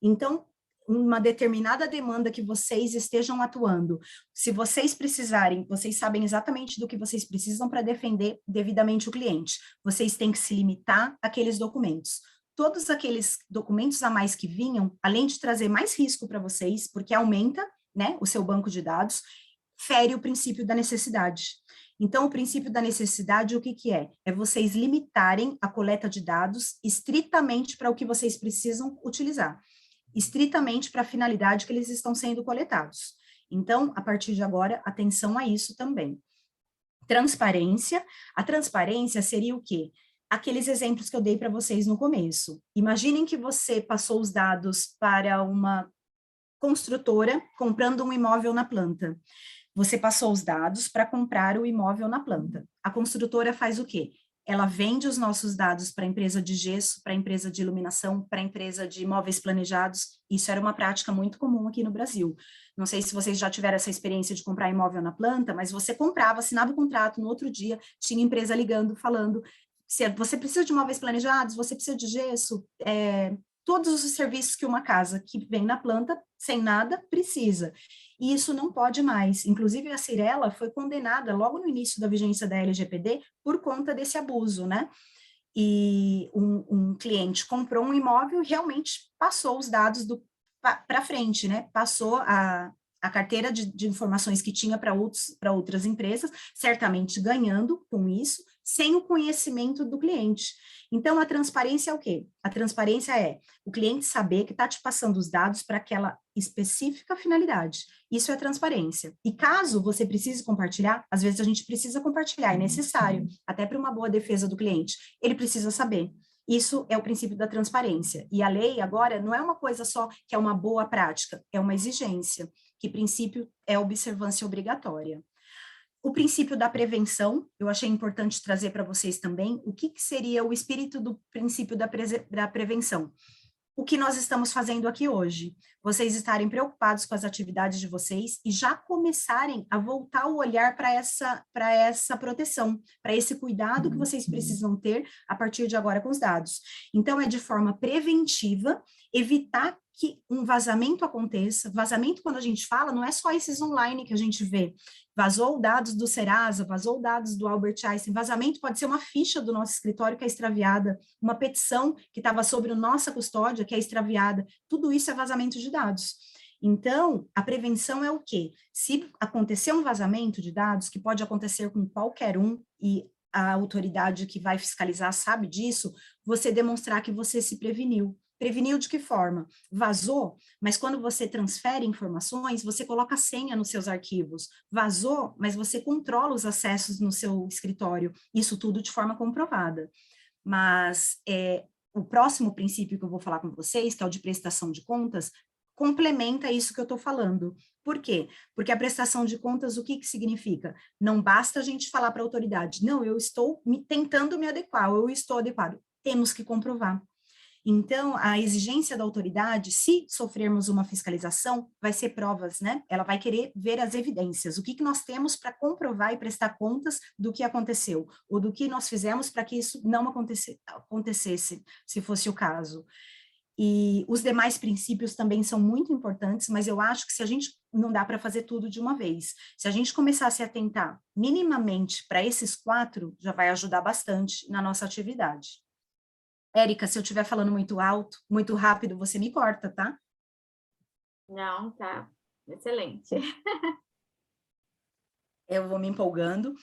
Então, uma determinada demanda que vocês estejam atuando, se vocês precisarem, vocês sabem exatamente do que vocês precisam para defender devidamente o cliente, vocês têm que se limitar àqueles documentos. Todos aqueles documentos a mais que vinham, além de trazer mais risco para vocês, porque aumenta, né, o seu banco de dados, fere o princípio da necessidade. Então, o princípio da necessidade, o que é? É vocês limitarem a coleta de dados estritamente para o que vocês precisam utilizar, estritamente para a finalidade que eles estão sendo coletados. Então, a partir de agora, atenção a isso também. Transparência. A transparência seria o quê? Aqueles exemplos que eu dei para vocês no começo. Imaginem que você passou os dados para uma construtora comprando um imóvel na planta. Você passou os dados para comprar o imóvel na planta. A construtora faz o quê? Ela vende os nossos dados para a empresa de gesso, para a empresa de iluminação, para a empresa de imóveis planejados. Isso era uma prática muito comum aqui no Brasil. Não sei se vocês já tiveram essa experiência de comprar imóvel na planta, mas você comprava, assinava o contrato, no outro dia tinha empresa ligando, falando, se você precisa de imóveis planejados, você precisa de gesso, todos os serviços que uma casa que vem na planta, sem nada, precisa. E isso não pode mais. Inclusive, a Cyrela foi condenada logo no início da vigência da LGPD por conta desse abuso, né? E um cliente comprou um imóvel e realmente passou os dados para frente, né? Passou a carteira de informações que tinha para outras empresas, certamente ganhando com isso, sem o conhecimento do cliente. Então, a transparência é o quê? A transparência é o cliente saber que está te passando os dados para aquela específica finalidade. Isso é transparência. E caso você precise compartilhar, às vezes a gente precisa compartilhar, é necessário, até para uma boa defesa do cliente. Ele precisa saber. Isso é o princípio da transparência. E a lei, agora, não é uma coisa só que é uma boa prática, é uma exigência, que princípio é observância obrigatória. O princípio da prevenção, eu achei importante trazer para vocês também o que seria o espírito do princípio da prevenção. O que nós estamos fazendo aqui hoje, vocês estarem preocupados com as atividades de vocês e já começarem a voltar o olhar para essa proteção, para esse cuidado que vocês precisam ter a partir de agora com os dados. Então, é de forma preventiva, evitar que um vazamento aconteça. Vazamento, quando a gente fala, não é só esses online que a gente vê. Vazou dados do Serasa, vazou dados do Albert Einstein. Vazamento pode ser uma ficha do nosso escritório que é extraviada, uma petição que estava sobre nossa custódia que é extraviada. Tudo isso é vazamento de dados. Então, a prevenção é o quê? Se acontecer um vazamento de dados, que pode acontecer com qualquer um, e a autoridade que vai fiscalizar sabe disso, você demonstrar que você se preveniu. Preveniu de que forma? Vazou, mas quando você transfere informações, você coloca a senha nos seus arquivos. Vazou, mas você controla os acessos no seu escritório. Isso tudo de forma comprovada. Mas o próximo princípio que eu vou falar com vocês, que é o de prestação de contas, complementa isso que eu estou falando. Por quê? Porque a prestação de contas, o que que significa? Não basta a gente falar para a autoridade, não, eu estou tentando me adequar, eu estou adequado. Temos que comprovar. Então, a exigência da autoridade, se sofrermos uma fiscalização, vai ser provas, né? Ela vai querer ver as evidências, o que que nós temos para comprovar e prestar contas do que aconteceu, ou do que nós fizemos para que isso não acontecesse, se fosse o caso. E os demais princípios também são muito importantes, mas eu acho que se a gente não dá para fazer tudo de uma vez. Se a gente começar a se atentar minimamente para esses 4, já vai ajudar bastante na nossa atividade. Érica, se eu estiver falando muito alto, muito rápido, você me corta, tá? Não, tá. Excelente. Eu vou me empolgando.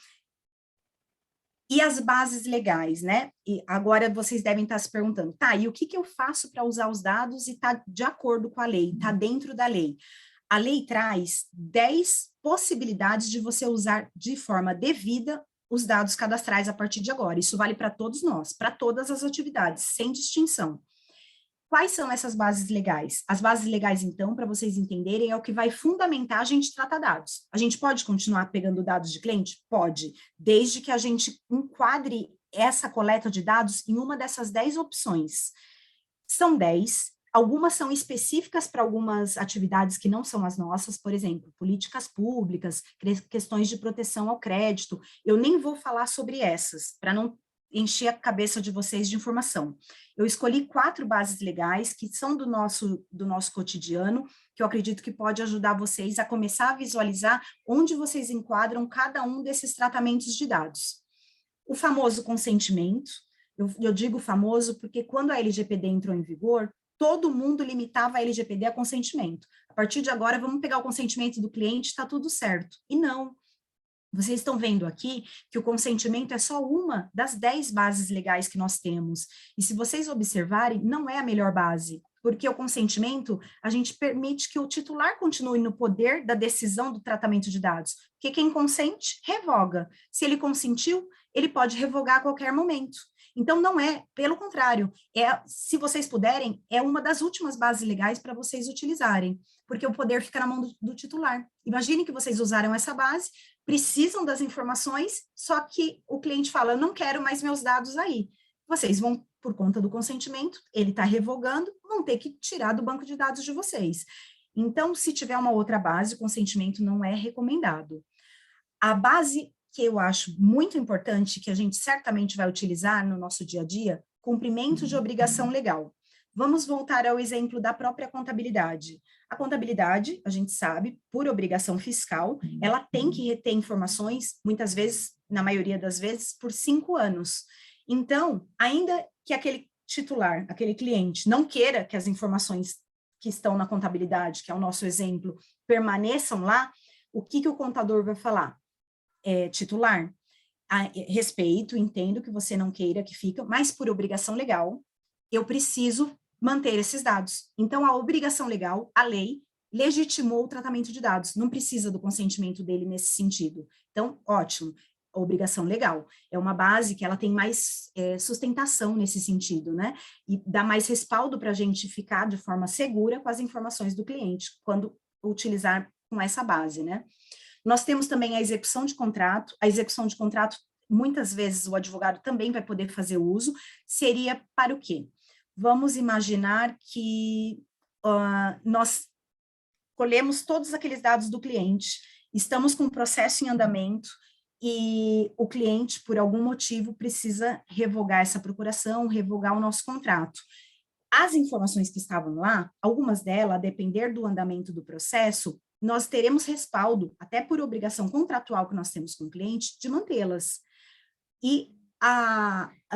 E as bases legais, né? E agora vocês devem estar se perguntando, tá, e o que que eu faço para usar os dados e tá de acordo com a lei, tá dentro da lei? A lei traz 10 possibilidades de você usar de forma devida os dados cadastrais a partir de agora. Isso vale para todos nós, para todas as atividades, sem distinção. Quais são essas bases legais? As bases legais, então, para vocês entenderem, é o que vai fundamentar a gente tratar dados. A gente pode continuar pegando dados de cliente? Pode, desde que a gente enquadre essa coleta de dados em uma dessas 10 opções. São 10, algumas são específicas para algumas atividades que não são as nossas, por exemplo, políticas públicas, questões de proteção ao crédito. Eu nem vou falar sobre essas, para não encher a cabeça de vocês de informação. Eu escolhi 4 bases legais que são do nosso cotidiano, que eu acredito que pode ajudar vocês a começar a visualizar onde vocês enquadram cada um desses tratamentos de dados. O famoso consentimento, eu digo famoso porque quando a LGPD entrou em vigor, todo mundo limitava a LGPD a consentimento. A partir de agora, vamos pegar o consentimento do cliente, está tudo certo. E não. Vocês estão vendo aqui que o consentimento é só uma das 10 bases legais que nós temos. E se vocês observarem, não é a melhor base, porque o consentimento, a gente permite que o titular continue no poder da decisão do tratamento de dados. Porque quem consente, revoga. Se ele consentiu, ele pode revogar a qualquer momento. Então, não é, pelo contrário, se vocês puderem, é uma das últimas bases legais para vocês utilizarem, porque o poder fica na mão do titular. Imagine que vocês usaram essa base, precisam das informações, só que o cliente fala, eu não quero mais meus dados aí. Vocês vão, por conta do consentimento, ele está revogando, vão ter que tirar do banco de dados de vocês. Então, se tiver uma outra base, o consentimento não é recomendado. A base que eu acho muito importante, que a gente certamente vai utilizar no nosso dia a dia, cumprimento de obrigação legal. Vamos voltar ao exemplo da própria contabilidade. A contabilidade, a gente sabe, por obrigação fiscal, ela tem que reter informações, muitas vezes, na maioria das vezes, por 5 anos. Então, ainda que aquele titular, aquele cliente, não queira que as informações que estão na contabilidade, que é o nosso exemplo, permaneçam lá, o que que o contador vai falar? Titular, respeito, entendo que você não queira que fique, mas por obrigação legal, eu preciso manter esses dados. Então, a obrigação legal, a lei, legitimou o tratamento de dados, não precisa do consentimento dele nesse sentido. Então, ótimo, a obrigação legal é uma base que ela tem mais sustentação nesse sentido, né? E dá mais respaldo para a gente ficar de forma segura com as informações do cliente, quando utilizar com essa base, né? Nós temos também a execução de contrato. A execução de contrato, muitas vezes o advogado também vai poder fazer uso. Seria para o quê? Vamos imaginar que nós colhemos todos aqueles dados do cliente, estamos com um processo em andamento e o cliente, por algum motivo, precisa revogar essa procuração, revogar o nosso contrato. As informações que estavam lá, algumas delas, a depender do andamento do processo, nós teremos respaldo, até por obrigação contratual que nós temos com o cliente, de mantê-las. E,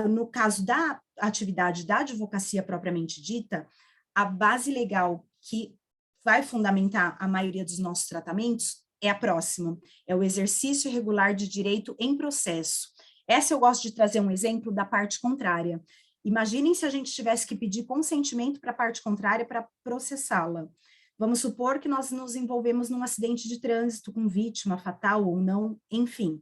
no caso da atividade da advocacia propriamente dita, a base legal que vai fundamentar a maioria dos nossos tratamentos é a próxima, é o exercício irregular de direito em processo. Essa eu gosto de trazer um exemplo da parte contrária. Imaginem se a gente tivesse que pedir consentimento para a parte contrária para processá-la. Vamos supor que nós nos envolvemos num acidente de trânsito com vítima fatal ou não, enfim.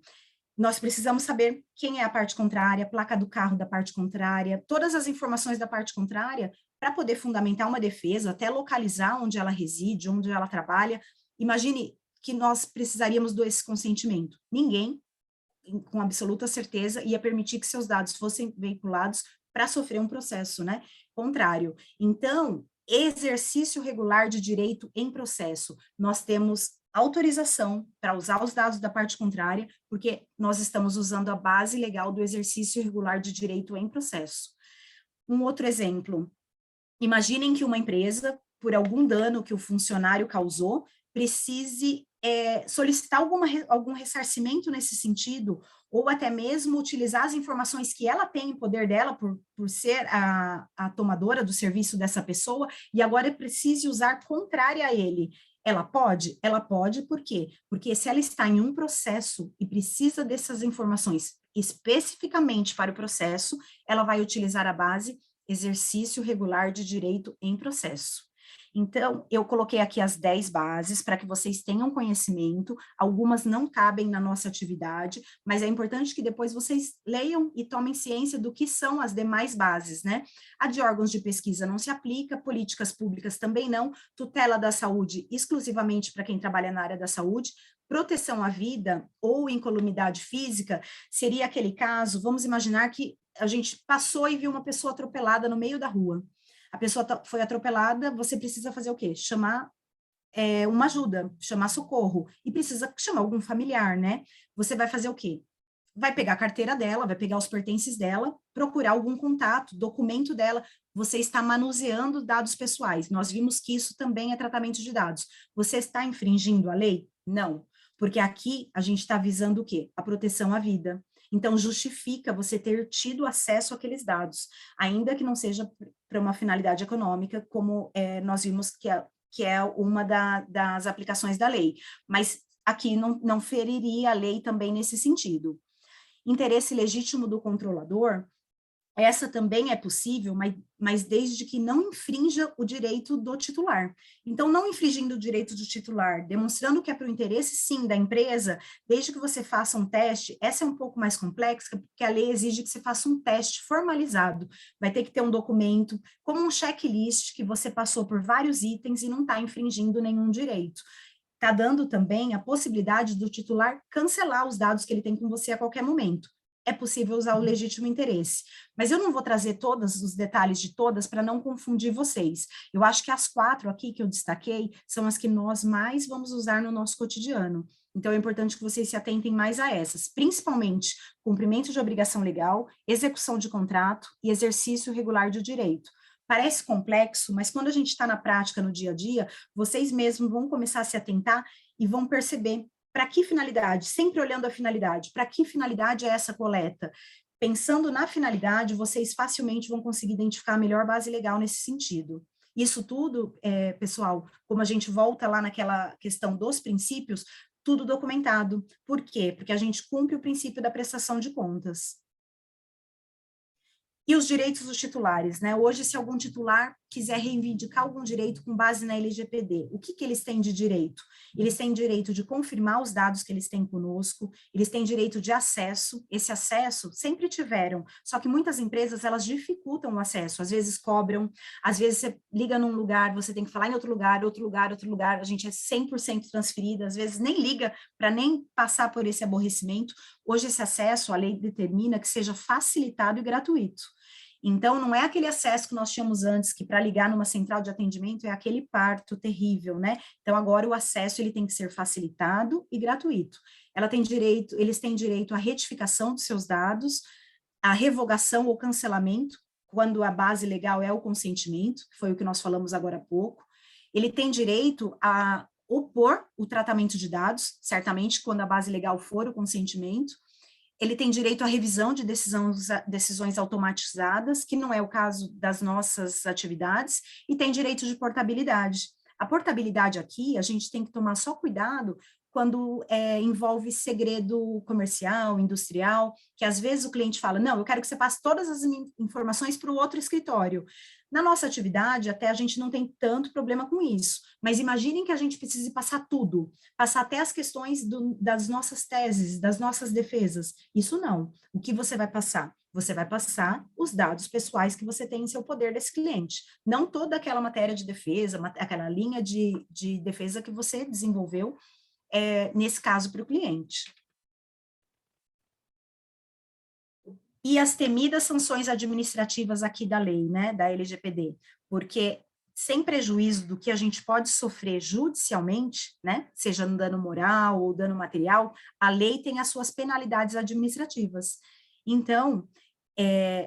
Nós precisamos saber quem é a parte contrária, a placa do carro da parte contrária, todas as informações da parte contrária, para poder fundamentar uma defesa, até localizar onde ela reside, onde ela trabalha. Imagine que nós precisaríamos desse consentimento. Ninguém, com absoluta certeza, ia permitir que seus dados fossem veiculados para sofrer um processo, né, contrário. Então, exercício regular de direito em processo. Nós temos autorização para usar os dados da parte contrária, porque nós estamos usando a base legal do exercício regular de direito em processo. Um outro exemplo, imaginem que uma empresa, por algum dano que o funcionário causou, precise solicitar algum ressarcimento nesse sentido, ou até mesmo utilizar as informações que ela tem em poder dela, por ser a tomadora do serviço dessa pessoa, e agora precise usar contrária a ele. Ela pode? Ela pode, por quê? Porque se ela está em um processo e precisa dessas informações especificamente para o processo, ela vai utilizar a base exercício regular de direito em processo. Então, eu coloquei aqui as 10 bases para que vocês tenham conhecimento, algumas não cabem na nossa atividade, mas é importante que depois vocês leiam e tomem ciência do que são as demais bases, né? A de órgãos de pesquisa não se aplica, políticas públicas também não, tutela da saúde exclusivamente para quem trabalha na área da saúde, proteção à vida ou incolumidade física seria aquele caso, vamos imaginar que a gente passou e viu uma pessoa atropelada no meio da rua. A pessoa foi atropelada, você precisa fazer o quê? Chamar uma ajuda, chamar socorro, e precisa chamar algum familiar, né? Você vai fazer o quê? Vai pegar a carteira dela, vai pegar os pertences dela, procurar algum contato, documento dela, você está manuseando dados pessoais. Nós vimos que isso também é tratamento de dados. Você está infringindo a lei? Não, porque aqui a gente está visando o quê? A proteção à vida. Então, justifica você ter tido acesso àqueles dados, ainda que não seja para uma finalidade econômica, como nós vimos que é uma das aplicações da lei. Mas aqui não feriria a lei também nesse sentido. Interesse legítimo do controlador, essa também é possível, mas desde que não infrinja o direito do titular. Então, não infringindo o direito do titular, demonstrando que é para o interesse, sim, da empresa, desde que você faça um teste, essa é um pouco mais complexa, porque a lei exige que você faça um teste formalizado. Vai ter que ter um documento, como um checklist, que você passou por vários itens e não está infringindo nenhum direito. Está dando também a possibilidade do titular cancelar os dados que ele tem com você a qualquer momento. É possível usar o legítimo interesse. Mas eu não vou trazer todos os detalhes de todas para não confundir vocês. Eu acho que as 4 aqui que eu destaquei são as que nós mais vamos usar no nosso cotidiano. Então, é importante que vocês se atentem mais a essas, principalmente cumprimento de obrigação legal, execução de contrato e exercício regular de direito. Parece complexo, mas quando a gente está na prática, no dia a dia, vocês mesmos vão começar a se atentar e vão perceber para que finalidade, sempre olhando a finalidade, para que finalidade é essa coleta? Pensando na finalidade, vocês facilmente vão conseguir identificar a melhor base legal nesse sentido. Isso tudo, pessoal, como a gente volta lá naquela questão dos princípios, tudo documentado. Por quê? Porque a gente cumpre o princípio da prestação de contas. E os direitos dos titulares, né? Hoje, se algum titular quiser reivindicar algum direito com base na LGPD, o que eles têm de direito? Eles têm direito de confirmar os dados que eles têm conosco, eles têm direito de acesso, esse acesso sempre tiveram, só que muitas empresas, elas dificultam o acesso, às vezes cobram, às vezes você liga num lugar, você tem que falar em outro lugar, a gente é 100% transferida, às vezes nem liga para nem passar por esse aborrecimento. Hoje esse acesso, a lei determina que seja facilitado e gratuito. Então, não é aquele acesso que nós tínhamos antes, que para ligar numa central de atendimento é aquele parto terrível, né? Então, agora o acesso ele tem que ser facilitado e gratuito. Eles têm direito à retificação dos seus dados, à revogação ou cancelamento, quando a base legal é o consentimento, que foi o que nós falamos agora há pouco. Ele tem direito a opor o tratamento de dados, certamente quando a base legal for o consentimento. Ele tem direito à revisão de decisões automatizadas, que não é o caso das nossas atividades, e tem direito de portabilidade. A portabilidade aqui, a gente tem que tomar só cuidado quando envolve segredo comercial, industrial, que às vezes o cliente fala, não, eu quero que você passe todas as informações para o outro escritório. Na nossa atividade, até a gente não tem tanto problema com isso, mas imaginem que a gente precise passar tudo, passar até as questões das nossas teses, das nossas defesas. Isso não. O que você vai passar? Você vai passar os dados pessoais que você tem em seu poder desse cliente, não toda aquela matéria de defesa, aquela linha de defesa que você desenvolveu, nesse caso, para o cliente. E as temidas sanções administrativas aqui da lei, né, da LGPD, porque sem prejuízo do que a gente pode sofrer judicialmente, né, seja no dano moral ou dano material, a lei tem as suas penalidades administrativas. Então,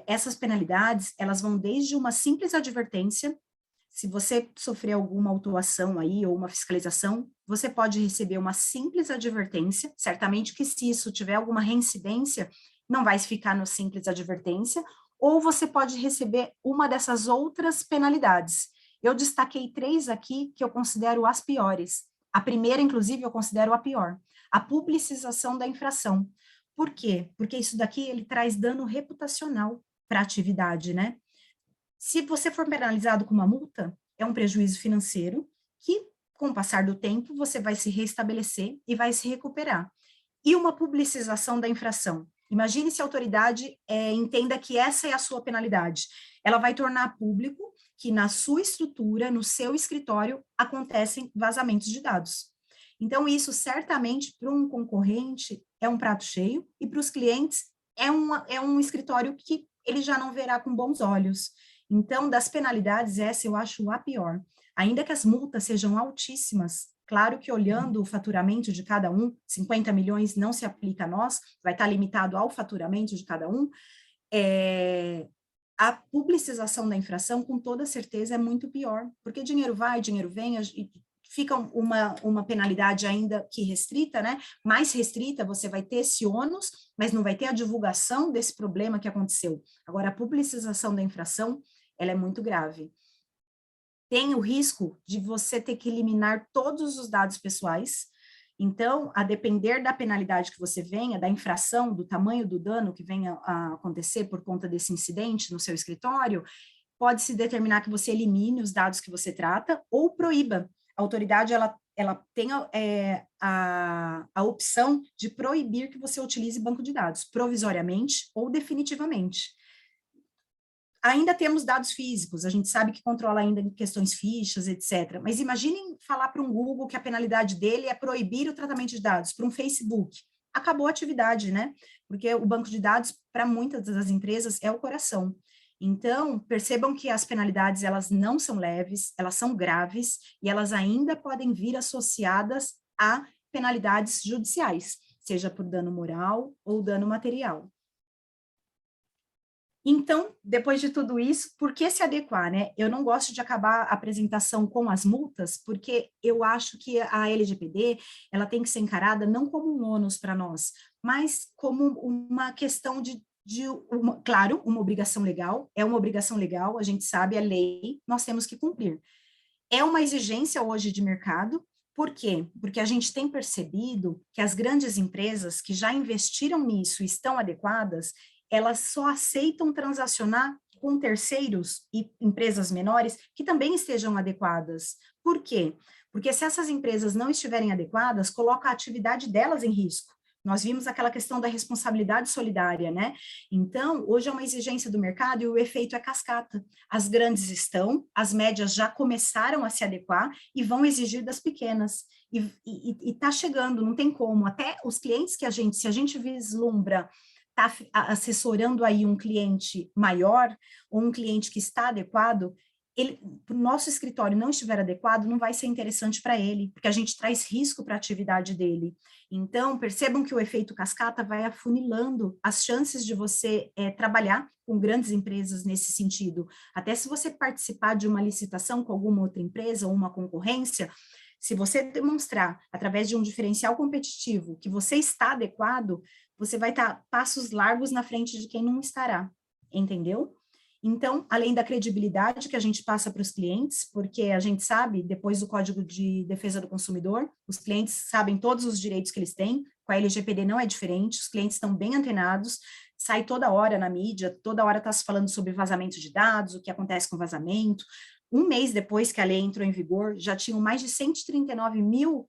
essas penalidades, elas vão desde uma simples advertência. Se você sofrer alguma autuação aí, ou uma fiscalização, você pode receber uma simples advertência, certamente que se isso tiver alguma reincidência, não vai ficar no simples advertência, ou você pode receber uma dessas outras penalidades. Eu destaquei 3 aqui que eu considero as piores. A primeira, inclusive, eu considero a pior. A publicização da infração. Por quê? Porque isso daqui, ele traz dano reputacional para a atividade, né? Se você for penalizado com uma multa, é um prejuízo financeiro que, com o passar do tempo, você vai se restabelecer e vai se recuperar. E uma publicização da infração. Imagine se a autoridade entenda que essa é a sua penalidade. Ela vai tornar público que na sua estrutura, no seu escritório, acontecem vazamentos de dados. Então, isso certamente para um concorrente é um prato cheio e para os clientes é um escritório que ele já não verá com bons olhos. Então, das penalidades, essa eu acho a pior. Ainda que as multas sejam altíssimas, claro que olhando o faturamento de cada um, 50 milhões não se aplica a nós, vai estar limitado ao faturamento de cada um, a publicização da infração, com toda certeza, é muito pior, porque dinheiro vai, dinheiro vem, e fica uma penalidade ainda que restrita, né? Mais restrita, você vai ter esse ônus, mas não vai ter a divulgação desse problema que aconteceu. Agora, a publicização da infração, ela é muito grave. Tem o risco de você ter que eliminar todos os dados pessoais. Então, a depender da penalidade que você venha, da infração, do tamanho do dano que venha a acontecer por conta desse incidente no seu escritório, pode-se determinar que você elimine os dados que você trata ou proíba. A autoridade, ela tem a opção de proibir que você utilize banco de dados, provisoriamente ou definitivamente. Ainda temos dados físicos, a gente sabe que controla ainda questões fichas, etc. Mas imaginem falar para um Google que a penalidade dele é proibir o tratamento de dados, para um Facebook. Acabou a atividade, né? Porque o banco de dados, para muitas das empresas, é o coração. Então, percebam que as penalidades, elas não são leves, elas são graves, e elas ainda podem vir associadas a penalidades judiciais, seja por dano moral ou dano material. Então, depois de tudo isso, por que se adequar, né? Eu não gosto de acabar a apresentação com as multas, porque eu acho que a LGPD, ela tem que ser encarada não como um ônus para nós, mas como uma questão claro, uma obrigação legal, é uma obrigação legal, a gente sabe, é lei, nós temos que cumprir. É uma exigência hoje de mercado. Por quê? Porque a gente tem percebido que as grandes empresas que já investiram nisso e estão adequadas, elas só aceitam transacionar com terceiros e empresas menores que também estejam adequadas. Por quê? Porque se essas empresas não estiverem adequadas, coloca a atividade delas em risco. Nós vimos aquela questão da responsabilidade solidária, né? Então, hoje é uma exigência do mercado e o efeito é cascata. As grandes estão, as médias já começaram a se adequar e vão exigir das pequenas. E está chegando, não tem como. Até os clientes que se a gente vislumbra, está assessorando aí um cliente maior, ou um cliente que está adequado, para o nosso escritório não estiver adequado, não vai ser interessante para ele, porque a gente traz risco para a atividade dele. Então, percebam que o efeito cascata vai afunilando as chances de você trabalhar com grandes empresas nesse sentido. Até se você participar de uma licitação com alguma outra empresa ou uma concorrência, se você demonstrar, através de um diferencial competitivo, que você está adequado, você vai estar passos largos na frente de quem não estará, entendeu? Então, além da credibilidade que a gente passa para os clientes, porque a gente sabe, depois do Código de Defesa do Consumidor, os clientes sabem todos os direitos que eles têm, com a LGPD não é diferente, os clientes estão bem antenados, sai toda hora na mídia, toda hora está se falando sobre vazamento de dados, o que acontece com vazamento. Um mês depois que a lei entrou em vigor, já tinham mais de 139 mil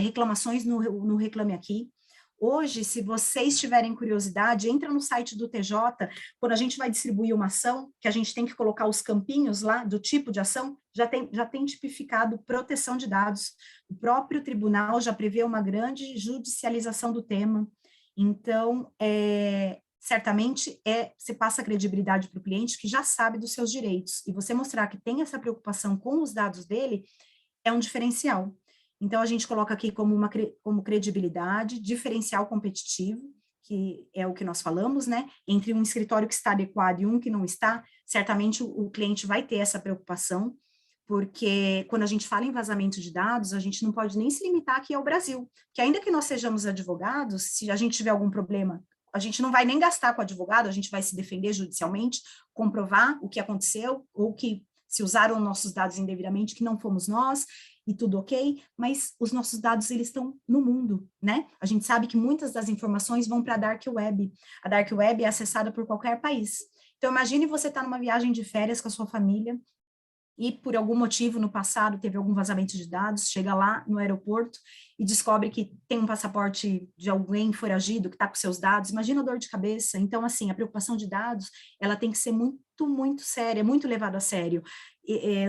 reclamações no Reclame Aqui. Hoje, se vocês tiverem curiosidade, entra no site do TJ, quando a gente vai distribuir uma ação, que a gente tem que colocar os campinhos lá do tipo de ação, já tem tipificado proteção de dados. O próprio tribunal já prevê uma grande judicialização do tema. Então, certamente, você passa a credibilidade para o cliente que já sabe dos seus direitos. E você mostrar que tem essa preocupação com os dados dele é um diferencial. Então, a gente coloca aqui como credibilidade, diferencial competitivo, que é o que nós falamos, né? Entre um escritório que está adequado e um que não está, certamente o cliente vai ter essa preocupação, porque quando a gente fala em vazamento de dados, a gente não pode nem se limitar aqui ao Brasil, que ainda que nós sejamos advogados, se a gente tiver algum problema, a gente não vai nem gastar com advogado, a gente vai se defender judicialmente, comprovar o que aconteceu, ou que se usaram nossos dados indevidamente, que não fomos nós, e tudo ok, mas os nossos dados, eles estão no mundo, né? A gente sabe que muitas das informações vão para a Dark Web. A Dark Web é acessada por qualquer país. Então, imagine você estar numa viagem de férias com a sua família e, por algum motivo, no passado, teve algum vazamento de dados, chega lá no aeroporto e descobre que tem um passaporte de alguém foragido que está com seus dados. Imagina a dor de cabeça. Então, assim, a preocupação de dados, ela tem que ser muito, muito séria, muito levada a sério.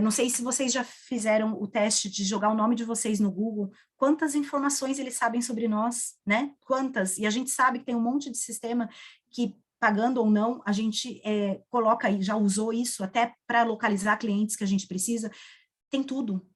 Não sei se vocês já fizeram o teste de jogar o nome de vocês no Google, quantas informações eles sabem sobre nós, né? Quantas? E a gente sabe que tem um monte de sistema que, pagando ou não, a gente coloca aí, já usou isso até para localizar clientes que a gente precisa, tem tudo.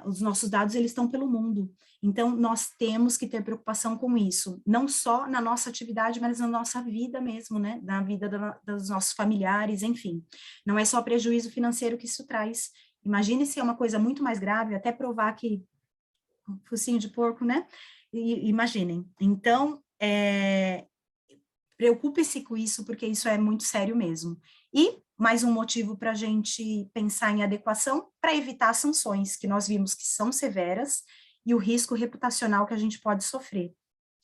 Os nossos dados, eles estão pelo mundo. Então, nós temos que ter preocupação com isso, não só na nossa atividade, mas na nossa vida mesmo, né? Na vida dos nossos familiares, enfim. Não é só prejuízo financeiro que isso traz. Imagine se é uma coisa muito mais grave, até provar que focinho de porco, né? Imaginem. Então, preocupe-se com isso, porque isso é muito sério mesmo. E mais um motivo para a gente pensar em adequação, para evitar sanções, que nós vimos que são severas, e o risco reputacional que a gente pode sofrer,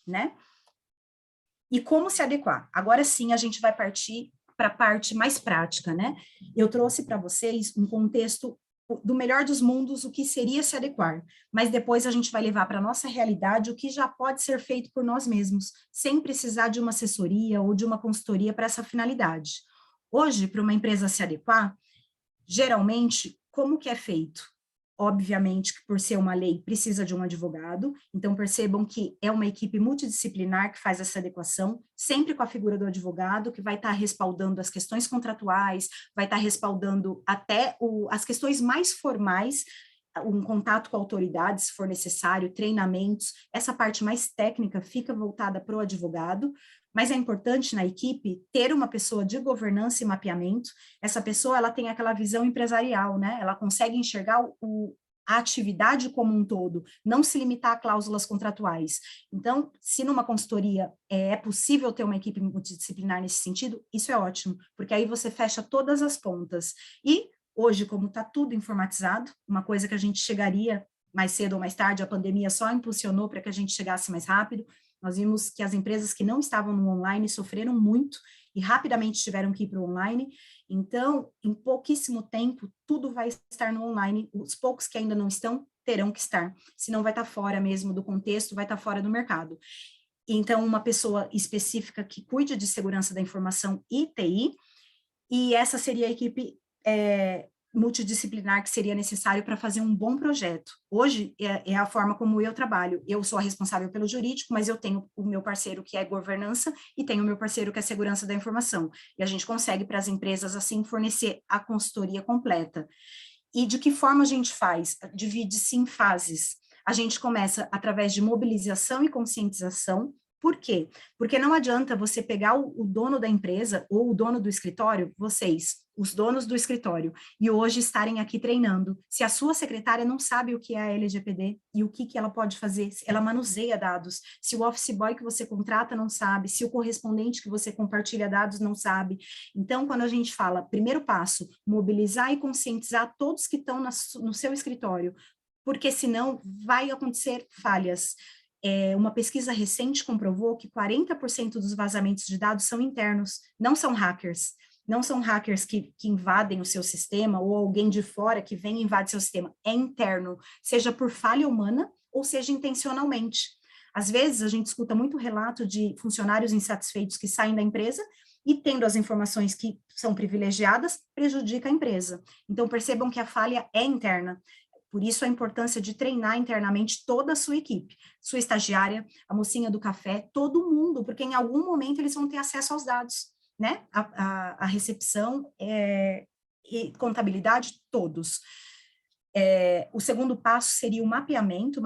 né? E como se adequar? Agora sim, a gente vai partir para a parte mais prática, né? Eu trouxe para vocês um contexto do melhor dos mundos, o que seria se adequar, mas depois a gente vai levar para a nossa realidade o que já pode ser feito por nós mesmos, sem precisar de uma assessoria ou de uma consultoria para essa finalidade. Hoje, para uma empresa se adequar, geralmente, como que é feito? Obviamente que por ser uma lei precisa de um advogado, então percebam que é uma equipe multidisciplinar que faz essa adequação, sempre com a figura do advogado, que vai estar respaldando as questões contratuais, vai estar respaldando até as questões mais formais, um contato com autoridades, se for necessário, treinamentos, essa parte mais técnica fica voltada para o advogado, mas é importante na equipe ter uma pessoa de governança e mapeamento. Essa pessoa, ela tem aquela visão empresarial, né? Ela consegue enxergar a atividade como um todo, não se limitar a cláusulas contratuais. Então, se numa consultoria é possível ter uma equipe multidisciplinar nesse sentido, isso é ótimo, porque aí você fecha todas as pontas. E hoje, como está tudo informatizado, uma coisa que a gente chegaria mais cedo ou mais tarde, a pandemia só impulsionou para que a gente chegasse mais rápido. Nós vimos que as empresas que não estavam no online sofreram muito e rapidamente tiveram que ir para o online. Então, em pouquíssimo tempo, tudo vai estar no online. Os poucos que ainda não estão, terão que estar. Senão vai estar fora mesmo do contexto, vai estar fora do mercado. Então, uma pessoa específica que cuide de segurança da informação e TI, e essa seria a equipe multidisciplinar que seria necessário para fazer um bom projeto. Hoje é a forma como eu trabalho. Eu sou a responsável pelo jurídico, mas eu tenho o meu parceiro que é governança e tenho o meu parceiro que é segurança da informação. E a gente consegue para as empresas assim fornecer a consultoria completa. E de que forma a gente faz? Divide-se em fases. A gente começa através de mobilização e conscientização. Por quê? Porque não adianta você pegar o dono da empresa ou o dono do escritório, vocês, os donos do escritório, e hoje estarem aqui treinando. Se a sua secretária não sabe o que é a LGPD e o que ela pode fazer, ela manuseia dados. Se o office boy que você contrata não sabe, se o correspondente que você compartilha dados não sabe. Então, quando a gente fala, primeiro passo, mobilizar e conscientizar todos que estão no seu escritório, porque senão vai acontecer falhas. Uma pesquisa recente comprovou que 40% dos vazamentos de dados são internos, não são hackers. Não são hackers que invadem o seu sistema ou alguém de fora que vem e invade seu sistema. É interno, seja por falha humana ou seja intencionalmente. Às vezes, a gente escuta muito relato de funcionários insatisfeitos que saem da empresa e, tendo as informações que são privilegiadas, prejudica a empresa. Então, percebam que a falha é interna. Por isso, a importância de treinar internamente toda a sua equipe, sua estagiária, a mocinha do café, todo mundo, porque em algum momento eles vão ter acesso aos dados, né? A recepção e contabilidade, todos. O segundo passo seria o mapeamento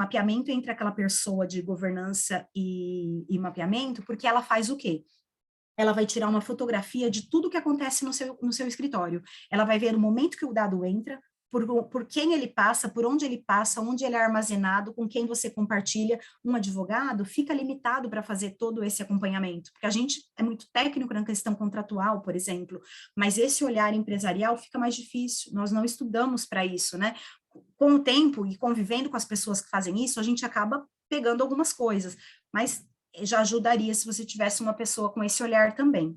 entre aquela pessoa de governança e mapeamento, porque ela faz o quê? Ela vai tirar uma fotografia de tudo que acontece no seu escritório. Ela vai ver o momento que o dado entra, por quem ele passa, por onde ele passa, onde ele é armazenado, com quem você compartilha. Um advogado fica limitado para fazer todo esse acompanhamento, porque a gente é muito técnico na questão contratual, por exemplo, mas esse olhar empresarial fica mais difícil, nós não estudamos para isso, né? Com o tempo e convivendo com as pessoas que fazem isso, a gente acaba pegando algumas coisas, mas já ajudaria se você tivesse uma pessoa com esse olhar também.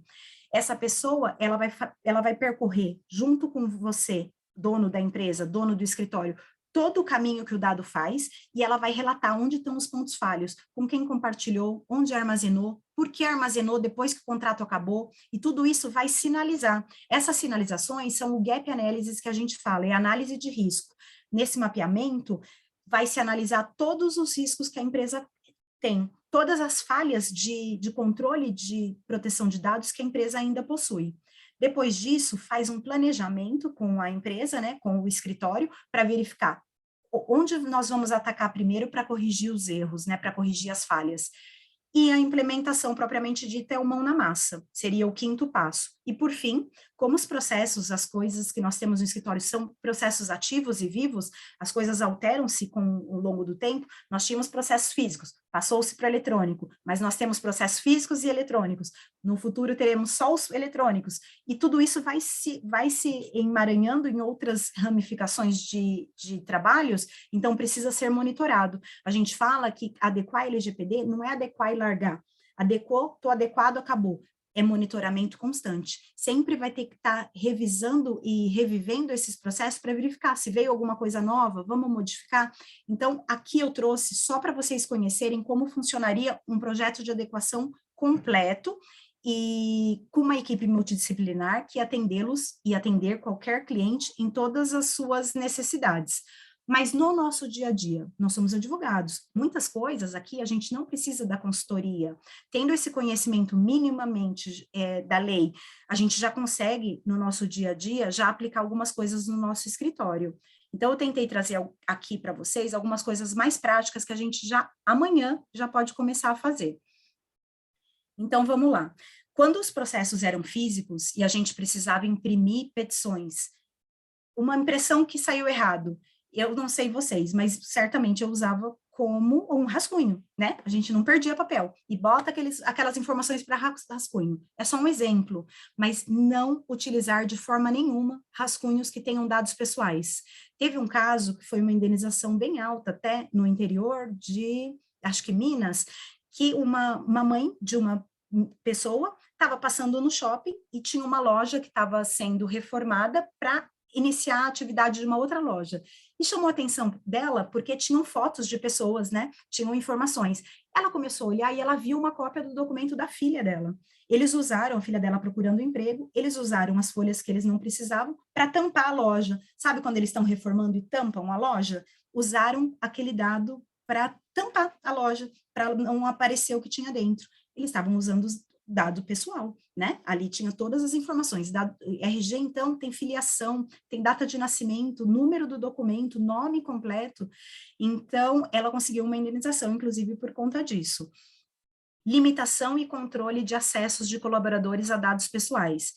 Essa pessoa, ela vai percorrer junto com você, dono da empresa, dono do escritório, todo o caminho que o dado faz, e ela vai relatar onde estão os pontos falhos, com quem compartilhou, onde armazenou, por que armazenou depois que o contrato acabou, e tudo isso vai sinalizar. Essas sinalizações são o gap analysis que a gente fala, é análise de risco. Nesse mapeamento, vai se analisar todos os riscos que a empresa tem, todas as falhas de controle de proteção de dados que a empresa ainda possui. Depois disso, faz um planejamento com a empresa, né, com o escritório, para verificar onde nós vamos atacar primeiro para corrigir os erros, né, para corrigir as falhas. E a implementação propriamente dita é o mão na massa, seria o quinto passo. E, por fim, como os processos, as coisas que nós temos no escritório são processos ativos e vivos, as coisas alteram-se com o longo do tempo, nós tínhamos processos físicos, passou-se para eletrônico, mas nós temos processos físicos e eletrônicos, no futuro teremos só os eletrônicos, e tudo isso vai se emaranhando em outras ramificações de trabalhos, então precisa ser monitorado. A gente fala que adequar a LGPD não é adequar e largar, adequou, estou adequado, acabou. É monitoramento constante. Sempre vai ter que estar revisando e revivendo esses processos para verificar se veio alguma coisa nova, vamos modificar. Então, aqui eu trouxe só para vocês conhecerem como funcionaria um projeto de adequação completo e com uma equipe multidisciplinar que atendê-los e atender qualquer cliente em todas as suas necessidades. Mas no nosso dia a dia, nós somos advogados, muitas coisas aqui a gente não precisa da consultoria, tendo esse conhecimento minimamente da lei, a gente já consegue no nosso dia a dia já aplicar algumas coisas no nosso escritório. Então eu tentei trazer aqui para vocês algumas coisas mais práticas que a gente já amanhã já pode começar a fazer. Então vamos lá. Quando os processos eram físicos e a gente precisava imprimir petições, uma impressão que saiu errado, eu não sei vocês, mas certamente eu usava como um rascunho, né? A gente não perdia papel e bota aquelas informações para rascunho. É só um exemplo, mas não utilizar de forma nenhuma rascunhos que tenham dados pessoais. Teve um caso que foi uma indenização bem alta, até no interior de, acho que Minas, que uma mãe de uma pessoa estava passando no shopping e tinha uma loja que estava sendo reformada para iniciar a atividade de uma outra loja. E chamou a atenção dela porque tinham fotos de pessoas, né? Tinham informações. Ela começou a olhar e ela viu uma cópia do documento da filha dela. Eles usaram, a filha dela procurando emprego, eles usaram as folhas que eles não precisavam para tampar a loja. Sabe quando eles estão reformando e tampam a loja? Usaram aquele dado para tampar a loja, para não aparecer o que tinha dentro. Eles estavam usando dado pessoal, né? Ali tinha todas as informações. RG, então, tem filiação, tem data de nascimento, número do documento, nome completo. Então, ela conseguiu uma indenização, inclusive, por conta disso. Limitação e controle de acessos de colaboradores a dados pessoais.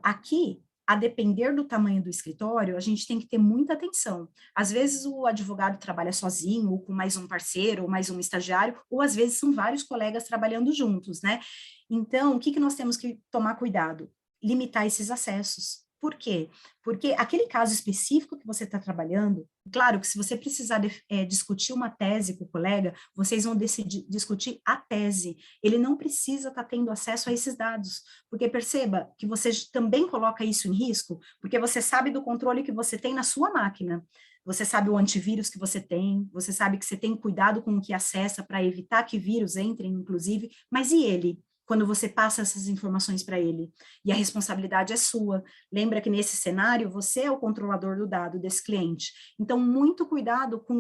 Aqui, a depender do tamanho do escritório, a gente tem que ter muita atenção. Às vezes o advogado trabalha sozinho, ou com mais um parceiro, ou mais um estagiário, ou às vezes são vários colegas trabalhando juntos, né? Então, o que nós temos que tomar cuidado? Limitar esses acessos. Por quê? Porque aquele caso específico que você está trabalhando, claro que se você precisar discutir uma tese com o colega, vocês vão discutir a tese. Ele não precisa estar tendo acesso a esses dados, porque perceba que você também coloca isso em risco, porque você sabe do controle que você tem na sua máquina. Você sabe o antivírus que você tem, você sabe que você tem cuidado com o que acessa para evitar que vírus entrem, inclusive, mas e ele? Quando você passa essas informações para ele, e a responsabilidade é sua. Lembra que nesse cenário, você é o controlador do dado desse cliente. Então, muito cuidado com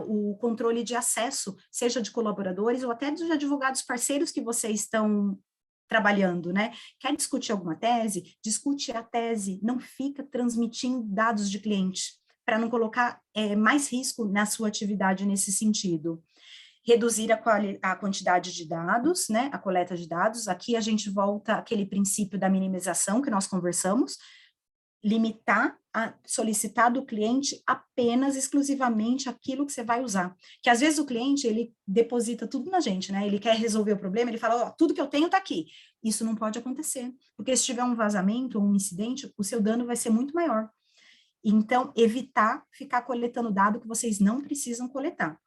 o controle de acesso, seja de colaboradores ou até dos advogados parceiros que vocês estão trabalhando, né? Quer discutir alguma tese? Discute a tese, não fica transmitindo dados de cliente, para não colocar mais risco na sua atividade nesse sentido. Reduzir a quantidade de dados, né, a coleta de dados. Aqui a gente volta àquele princípio da minimização que nós conversamos, limitar a solicitar do cliente apenas, exclusivamente, aquilo que você vai usar. Que às vezes o cliente, ele deposita tudo na gente, né, ele quer resolver o problema, ele fala, ó, tudo que eu tenho está aqui. Isso não pode acontecer, porque se tiver um vazamento ou um incidente, o seu dano vai ser muito maior. Então, evitar ficar coletando dado que vocês não precisam coletar.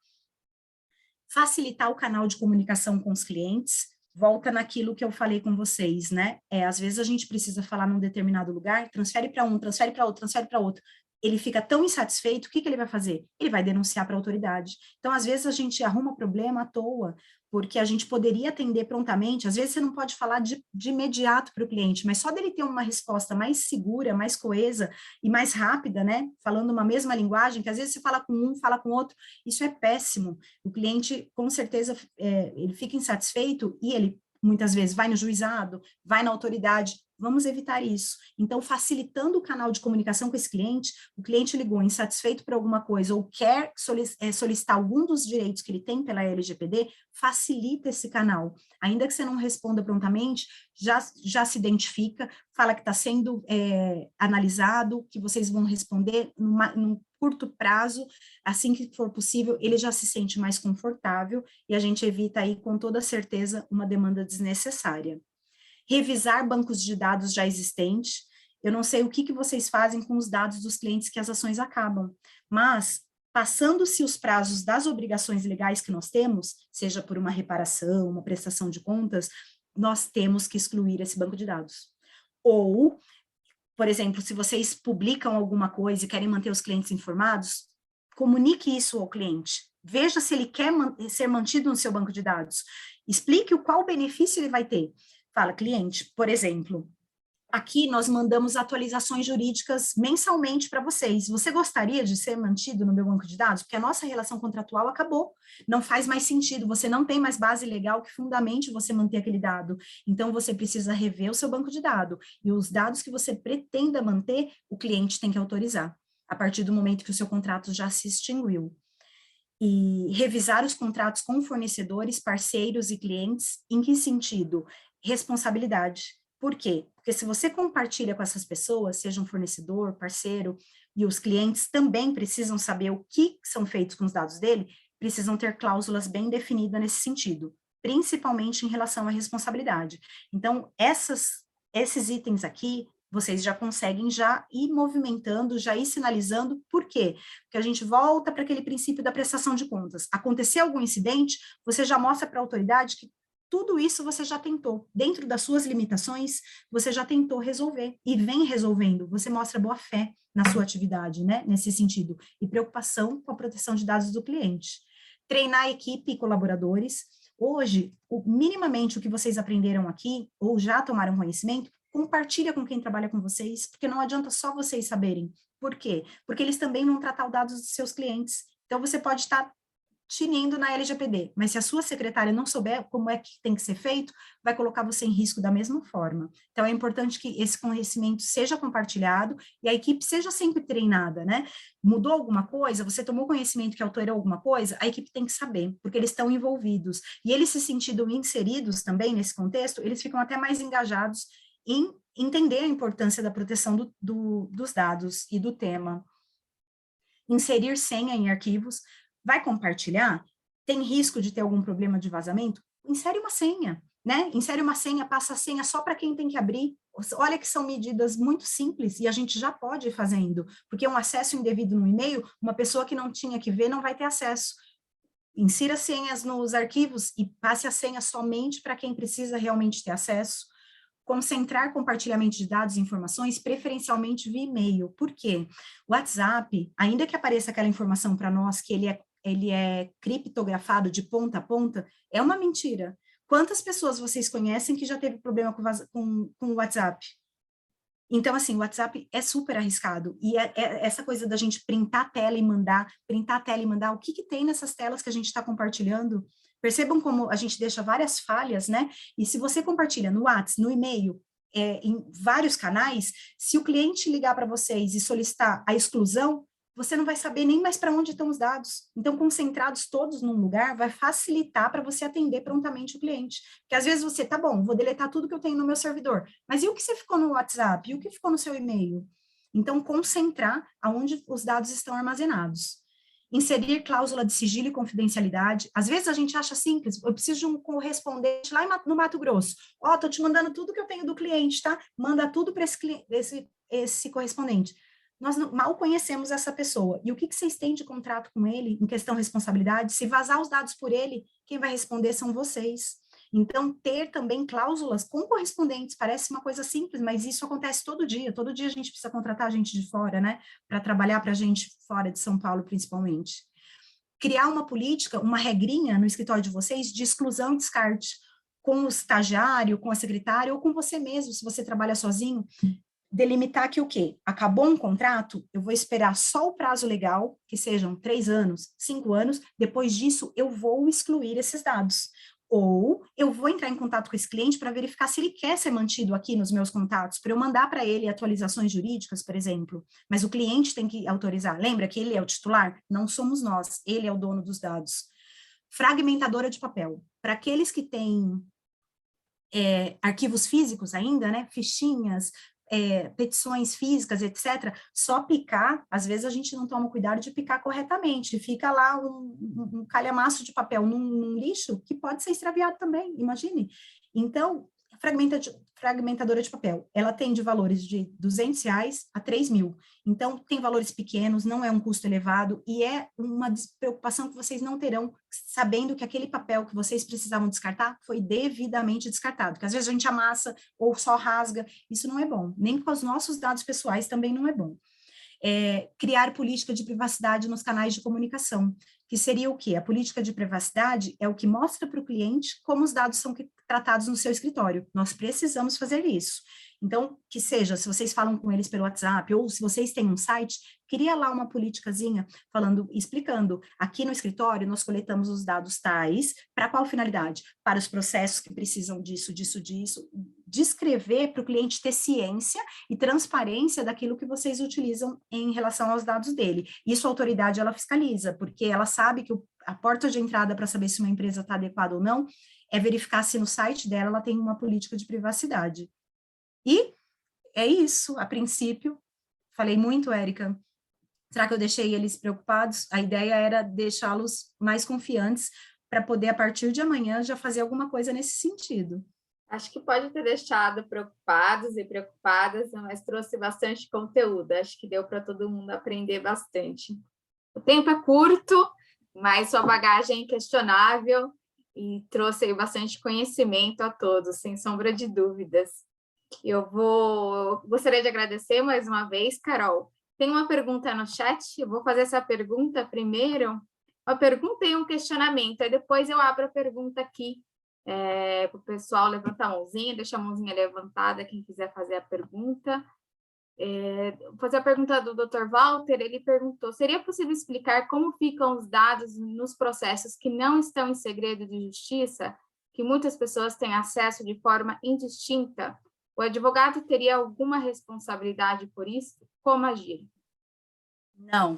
Facilitar o canal de comunicação com os clientes, volta naquilo que eu falei com vocês, né? Às vezes a gente precisa falar num determinado lugar, transfere para um, transfere para outro, transfere para outro. Ele fica tão insatisfeito, o que ele vai fazer? Ele vai denunciar para a autoridade. Então, às vezes, a gente arruma problema à toa, porque a gente poderia atender prontamente. Às vezes, você não pode falar de imediato para o cliente, mas só dele ter uma resposta mais segura, mais coesa e mais rápida, né? Falando uma mesma linguagem, que às vezes você fala com um, fala com outro, isso é péssimo. O cliente, com certeza, ele fica insatisfeito e ele, muitas vezes, vai no juizado, vai na autoridade. Vamos evitar isso. Então, facilitando o canal de comunicação com esse cliente, o cliente ligou insatisfeito por alguma coisa ou quer solicitar algum dos direitos que ele tem pela LGPD, facilita esse canal. Ainda que você não responda prontamente, já se identifica, fala que está sendo analisado, que vocês vão responder num curto prazo, assim que for possível, ele já se sente mais confortável e a gente evita aí, com toda certeza, uma demanda desnecessária. Revisar bancos de dados já existentes. Eu não sei o que vocês fazem com os dados dos clientes que as ações acabam, mas, passando-se os prazos das obrigações legais que nós temos, seja por uma reparação, uma prestação de contas, nós temos que excluir esse banco de dados. Ou, por exemplo, se vocês publicam alguma coisa e querem manter os clientes informados, comunique isso ao cliente. Veja se ele quer ser mantido no seu banco de dados. Explique qual benefício ele vai ter. Fala, cliente, por exemplo, aqui nós mandamos atualizações jurídicas mensalmente para vocês. Você gostaria de ser mantido no meu banco de dados? Porque a nossa relação contratual acabou. Não faz mais sentido, você não tem mais base legal que fundamente você manter aquele dado. Então, você precisa rever o seu banco de dados. E os dados que você pretenda manter, o cliente tem que autorizar, a partir do momento que o seu contrato já se extinguiu. E revisar os contratos com fornecedores, parceiros e clientes, em que sentido? Responsabilidade. Por quê? Porque se você compartilha com essas pessoas, seja um fornecedor, parceiro, e os clientes também precisam saber o que são feitos com os dados dele, precisam ter cláusulas bem definidas nesse sentido, principalmente em relação à responsabilidade. Então, esses itens aqui, vocês já conseguem já ir movimentando, já ir sinalizando. Por quê? Porque a gente volta para aquele princípio da prestação de contas. Aconteceu algum incidente, você já mostra para a autoridade que tudo isso você já tentou. Dentro das suas limitações, você já tentou resolver e vem resolvendo. Você mostra boa fé na sua atividade, né? Nesse sentido. E preocupação com a proteção de dados do cliente. Treinar a equipe e colaboradores. Hoje, minimamente o que vocês aprenderam aqui, ou já tomaram conhecimento, compartilha com quem trabalha com vocês, porque não adianta só vocês saberem. Por quê? Porque eles também vão tratar os dados dos seus clientes. Então, você pode estar tinindo na LGPD, mas se a sua secretária não souber como é que tem que ser feito, vai colocar você em risco da mesma forma. Então, é importante que esse conhecimento seja compartilhado e a equipe seja sempre treinada, né? Mudou alguma coisa, você tomou conhecimento que alterou alguma coisa, a equipe tem que saber, porque eles estão envolvidos. E eles se sentindo inseridos também nesse contexto, eles ficam até mais engajados em entender a importância da proteção dos dados e do tema. Inserir senha em arquivos, vai compartilhar? Tem risco de ter algum problema de vazamento? Insere uma senha, né? Insere uma senha, passa a senha só para quem tem que abrir. Olha que são medidas muito simples e a gente já pode ir fazendo, porque um acesso indevido no e-mail, uma pessoa que não tinha que ver não vai ter acesso. Insira senhas nos arquivos e passe a senha somente para quem precisa realmente ter acesso. Concentrar compartilhamento de dados e informações, preferencialmente via e-mail. Por quê? O WhatsApp, ainda que apareça aquela informação para nós que ele é criptografado de ponta a ponta, é uma mentira. Quantas pessoas vocês conhecem que já teve problema com o WhatsApp? Então, assim, o WhatsApp é super arriscado, e essa coisa da gente printar a tela e mandar, o que tem nessas telas que a gente está compartilhando? Percebam como a gente deixa várias falhas, né? E se você compartilha no WhatsApp, no e-mail, em vários canais, se o cliente ligar para vocês e solicitar a exclusão, você não vai saber nem mais para onde estão os dados. Então, concentrados todos num lugar, vai facilitar para você atender prontamente o cliente. Porque às vezes você, tá bom, vou deletar tudo que eu tenho no meu servidor, mas e o que você ficou no WhatsApp? E o que ficou no seu e-mail? Então, concentrar aonde os dados estão armazenados. Inserir cláusula de sigilo e confidencialidade. Às vezes a gente acha simples, eu preciso de um correspondente lá no Mato Grosso. Ó, tô te mandando tudo que eu tenho do cliente, tá? Manda tudo para esse correspondente. Nós mal conhecemos essa pessoa. E o que vocês têm de contrato com ele, em questão de responsabilidade? Se vazar os dados por ele, quem vai responder são vocês. Então, ter também cláusulas com correspondentes, parece uma coisa simples, mas isso acontece todo dia a gente precisa contratar gente de fora, né, para trabalhar para a gente fora de São Paulo, principalmente. Criar uma política, uma regrinha no escritório de vocês de exclusão e descarte, com o estagiário, com a secretária, ou com você mesmo, se você trabalha sozinho, delimitar que o quê? Acabou um contrato, eu vou esperar só o prazo legal, que sejam 3 anos, 5 anos, depois disso eu vou excluir esses dados. Ou eu vou entrar em contato com esse cliente para verificar se ele quer ser mantido aqui nos meus contatos, para eu mandar para ele atualizações jurídicas, por exemplo. Mas o cliente tem que autorizar. Lembra que ele é o titular? Não somos nós, ele é o dono dos dados. Fragmentadora de papel. Para aqueles que têm arquivos físicos ainda, né, fichinhas, petições físicas, etc., só picar, às vezes a gente não toma cuidado de picar corretamente, fica lá um calhamaço de papel num lixo que pode ser extraviado também, imagine. Então, fragmentadora de papel, ela tem de valores de R$200 a 3.000, então tem valores pequenos, não é um custo elevado, e é uma preocupação que vocês não terão, sabendo que aquele papel que vocês precisavam descartar foi devidamente descartado, porque às vezes a gente amassa ou só rasga, isso não é bom, nem com os nossos dados pessoais também não é bom. Criar política de privacidade nos canais de comunicação, que seria o quê? A política de privacidade é o que mostra para o cliente como os dados são tratados no seu escritório. Nós precisamos fazer isso. Então, que seja, se vocês falam com eles pelo WhatsApp, ou se vocês têm um site, cria lá uma politicazinha explicando, aqui no escritório nós coletamos os dados tais, para qual finalidade? Para os processos que precisam disso, descrever para o cliente ter ciência e transparência daquilo que vocês utilizam em relação aos dados dele. Isso a autoridade, ela fiscaliza, porque ela sabe que a porta de entrada para saber se uma empresa está adequada ou não é verificar se no site dela ela tem uma política de privacidade. E é isso, a princípio. Falei muito, Érica. Será que eu deixei eles preocupados? A ideia era deixá-los mais confiantes para poder, a partir de amanhã, já fazer alguma coisa nesse sentido. Acho que pode ter deixado preocupados e preocupadas, mas trouxe bastante conteúdo. Acho que deu para todo mundo aprender bastante. O tempo é curto, mas sua bagagem é inquestionável e trouxe aí bastante conhecimento a todos, sem sombra de dúvidas. Eu gostaria de agradecer mais uma vez, Carol. Tem uma pergunta no chat, eu vou fazer essa pergunta primeiro. Uma pergunta e um questionamento, aí depois eu abro a pergunta aqui para o pessoal levantar a mãozinha, deixar a mãozinha levantada, quem quiser fazer a pergunta. Vou fazer a pergunta do Dr. Walter, ele perguntou, seria possível explicar como ficam os dados nos processos que não estão em segredo de justiça, que muitas pessoas têm acesso de forma indistinta? O advogado teria alguma responsabilidade por isso? Como agir? Não,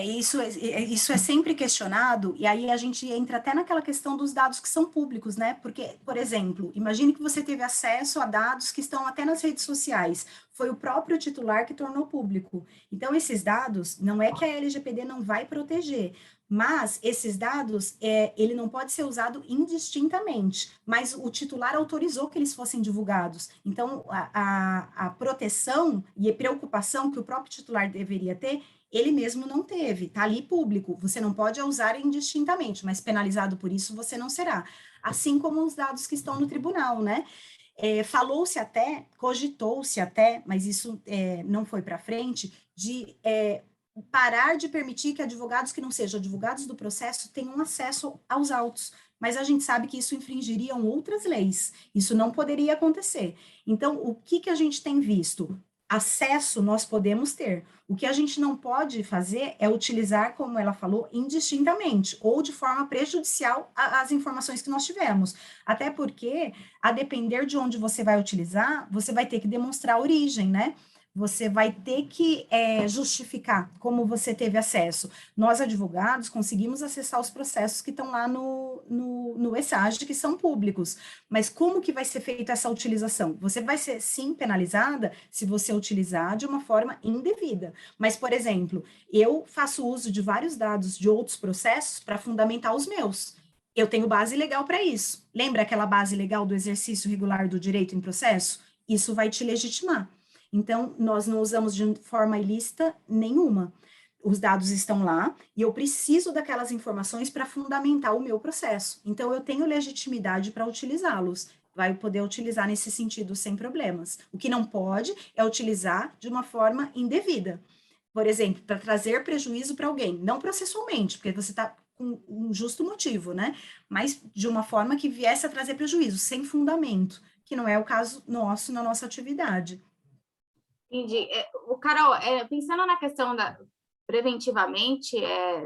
isso é sempre questionado, e aí a gente entra até naquela questão dos dados que são públicos, né? Porque, por exemplo, imagine que você teve acesso a dados que estão até nas redes sociais, foi o próprio titular que tornou público. Então, esses dados, não é que a LGPD não vai proteger, mas esses dados, ele não pode ser usado indistintamente, mas o titular autorizou que eles fossem divulgados. Então, a proteção e a preocupação que o próprio titular deveria ter ele mesmo não teve, está ali público, você não pode usar indistintamente, mas penalizado por isso você não será. Assim como os dados que estão no tribunal, né? Falou-se até, cogitou-se até, mas isso não foi para frente, de parar de permitir que advogados que não sejam advogados do processo tenham acesso aos autos. Mas a gente sabe que isso infringiria outras leis, isso não poderia acontecer. Então, o que a gente tem visto? Acesso nós podemos ter. O que a gente não pode fazer é utilizar, como ela falou, indistintamente ou de forma prejudicial às informações que nós tivemos. Até porque, a depender de onde você vai utilizar, você vai ter que demonstrar a origem, né? Você vai ter que justificar como você teve acesso. Nós, advogados, conseguimos acessar os processos que estão lá no ESAGE, que são públicos. Mas como que vai ser feita essa utilização? Você vai ser, sim, penalizada se você utilizar de uma forma indevida. Mas, por exemplo, eu faço uso de vários dados de outros processos para fundamentar os meus. Eu tenho base legal para isso. Lembra aquela base legal do exercício regular do direito em processo? Isso vai te legitimar. Então, nós não usamos de forma ilícita nenhuma. Os dados estão lá e eu preciso daquelas informações para fundamentar o meu processo. Então, eu tenho legitimidade para utilizá-los. Vai poder utilizar nesse sentido sem problemas. O que não pode é utilizar de uma forma indevida. Por exemplo, para trazer prejuízo para alguém, não processualmente, porque você está com um justo motivo, né? Mas de uma forma que viesse a trazer prejuízo, sem fundamento, que não é o caso nosso na nossa atividade. Entendi. O Carol, pensando na questão preventivamente,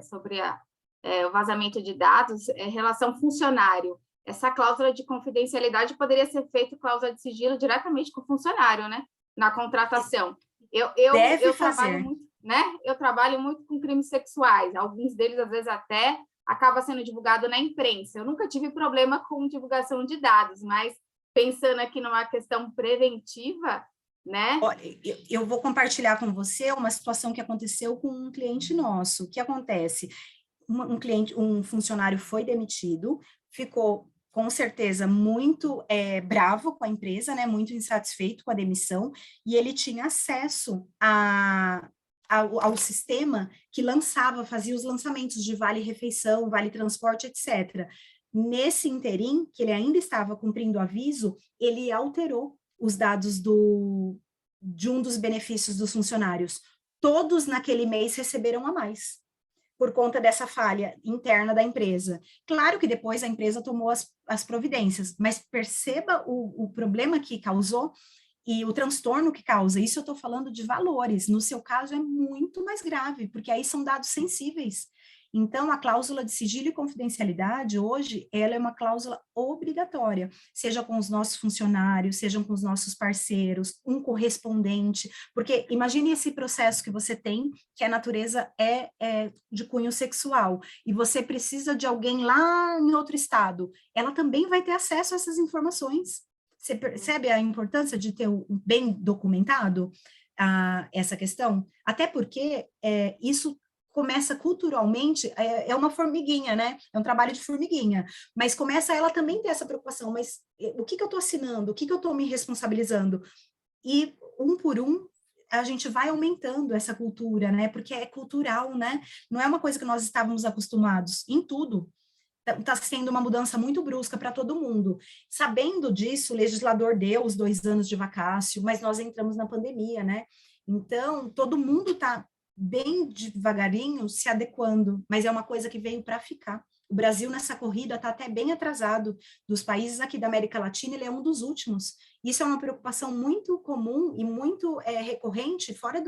sobre o vazamento de dados, relação funcionário, essa cláusula de confidencialidade poderia ser feita cláusula de sigilo diretamente com o funcionário, né? Na contratação. Eu trabalho muito, né? Eu trabalho muito com crimes sexuais, alguns deles, às vezes, até acaba sendo divulgado na imprensa. Eu nunca tive problema com divulgação de dados, mas pensando aqui numa questão preventiva, né? Olha, eu vou compartilhar com você uma situação que aconteceu com um cliente nosso. O que acontece? Um funcionário foi demitido, ficou com certeza muito bravo com a empresa, né? Muito insatisfeito com a demissão, e ele tinha acesso ao sistema que fazia os lançamentos de vale-refeição, vale-transporte, etc. Nesse interim, que ele ainda estava cumprindo o aviso, ele alterou os dados de um dos benefícios dos funcionários. Todos naquele mês receberam a mais, por conta dessa falha interna da empresa. Claro que depois a empresa tomou as providências, mas perceba o problema que causou e o transtorno que causa. Isso eu estou falando de valores. No seu caso é muito mais grave, porque aí são dados sensíveis. Então, a cláusula de sigilo e confidencialidade, hoje, ela é uma cláusula obrigatória, seja com os nossos funcionários, seja com os nossos parceiros, um correspondente, porque imagine esse processo que você tem, que a natureza é de cunho sexual, e você precisa de alguém lá em outro estado, ela também vai ter acesso a essas informações. Você percebe a importância de ter bem documentado essa questão? Até porque isso começa culturalmente, é uma formiguinha, né? É um trabalho de formiguinha, mas começa ela também ter essa preocupação, mas o que eu estou assinando? O que eu estou me responsabilizando? E um por um, a gente vai aumentando essa cultura, né? Porque é cultural, né? Não é uma coisa que nós estávamos acostumados em tudo. Está sendo uma mudança muito brusca para todo mundo. Sabendo disso, o legislador deu os 2 anos de vacácio, mas nós entramos na pandemia, né? Então, todo mundo está bem devagarinho se adequando, mas é uma coisa que veio para ficar. O Brasil, nessa corrida, está até bem atrasado. Dos países aqui da América Latina, ele é um dos últimos. Isso é uma preocupação muito comum e muito recorrente fora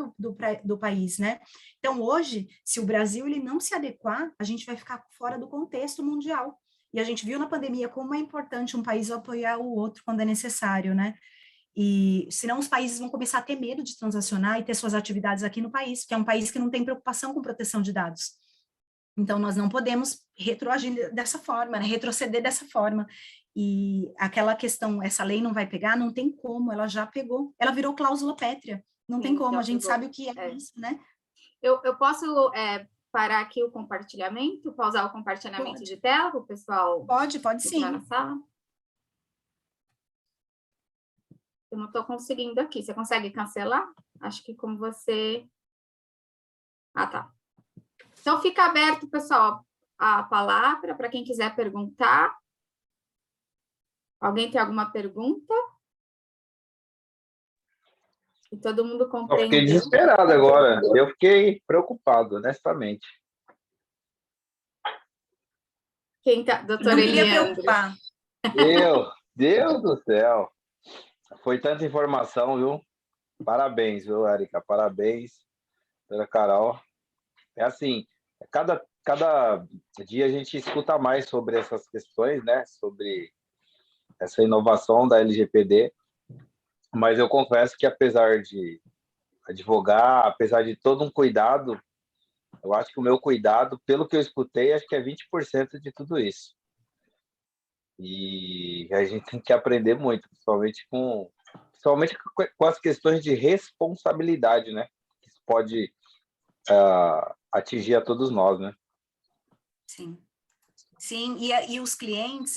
do país, né? Então, hoje, se o Brasil ele não se adequar, a gente vai ficar fora do contexto mundial. E a gente viu na pandemia como é importante um país apoiar o outro quando é necessário, né? E senão os países vão começar a ter medo de transacionar e ter suas atividades aqui no país, que é um país que não tem preocupação com proteção de dados. Então, nós não podemos retroagir dessa forma, né? Retroceder dessa forma. E aquela questão, essa lei não vai pegar, não tem como, ela já pegou. Ela virou cláusula pétrea, não tem como, a gente sabe o que é isso, né? Eu posso parar aqui o compartilhamento, pausar o compartilhamento de tela para o pessoal? Pode sim. Na sala? Eu não estou conseguindo aqui. Você consegue cancelar? Acho que como você... Ah, tá. Então, fica aberto, pessoal, a palavra para quem quiser perguntar. Alguém tem alguma pergunta? E todo mundo compreendeu. Eu fiquei desesperado agora. Eu fiquei preocupado, honestamente. Quem tá? Doutora Eliandro. Meu Deus do céu. Foi tanta informação, viu? Parabéns, viu, Érica? Parabéns, doutora Carol. É assim, cada dia a gente escuta mais sobre essas questões, né? Sobre essa inovação da LGPD. Mas eu confesso que, apesar de advogar, apesar de todo um cuidado, eu acho que o meu cuidado, pelo que eu escutei, acho que é 20% de tudo isso. E a gente tem que aprender muito, principalmente com as questões de responsabilidade, né? Que isso pode atingir a todos nós, né? Sim, e os clientes,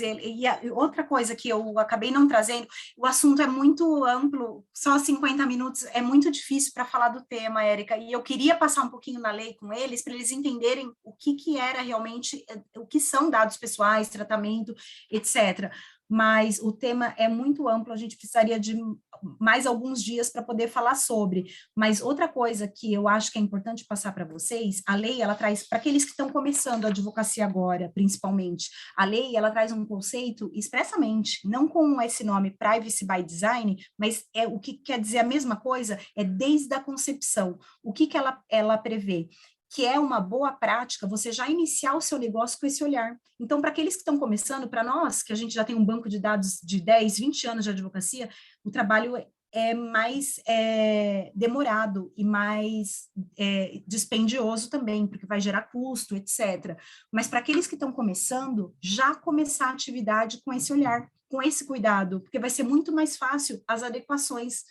outra coisa que eu acabei não trazendo, o assunto é muito amplo, só 50 minutos é muito difícil para falar do tema, Érica, e eu queria passar um pouquinho na lei com eles, para eles entenderem o que era realmente, o que são dados pessoais, tratamento, etc., mas o tema é muito amplo, a gente precisaria de mais alguns dias para poder falar sobre. Mas outra coisa que eu acho que é importante passar para vocês, a lei, ela traz, para aqueles que estão começando a advocacia agora, principalmente, a lei, ela traz um conceito expressamente, não com esse nome Privacy by Design, mas é o que quer dizer a mesma coisa, é desde a concepção. O que ela prevê? Que é uma boa prática você já iniciar o seu negócio com esse olhar. Então, para aqueles que estão começando, para nós, que a gente já tem um banco de dados de 10, 20 anos de advocacia, o trabalho é mais demorado e mais dispendioso também, porque vai gerar custo, etc. Mas para aqueles que estão começando, já começar a atividade com esse olhar, com esse cuidado, porque vai ser muito mais fácil as adequações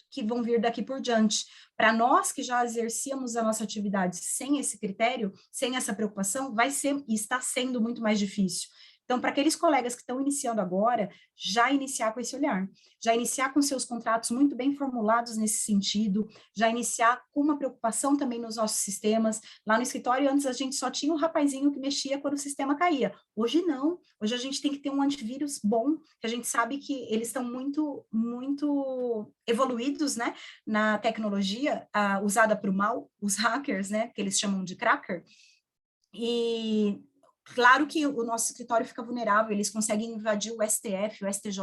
que vão vir daqui por diante. Para nós que já exercíamos a nossa atividade sem esse critério, sem essa preocupação, vai ser e está sendo muito mais difícil. Então, para aqueles colegas que estão iniciando agora, já iniciar com esse olhar, já iniciar com seus contratos muito bem formulados nesse sentido, já iniciar com uma preocupação também nos nossos sistemas. Lá no escritório, antes a gente só tinha o rapazinho que mexia quando o sistema caía. Hoje não, hoje a gente tem que ter um antivírus bom, que a gente sabe que eles estão muito, muito evoluídos, né, na tecnologia usada para o mal, os hackers, né, que eles chamam de cracker, e claro que o nosso escritório fica vulnerável, eles conseguem invadir o STF, o STJ,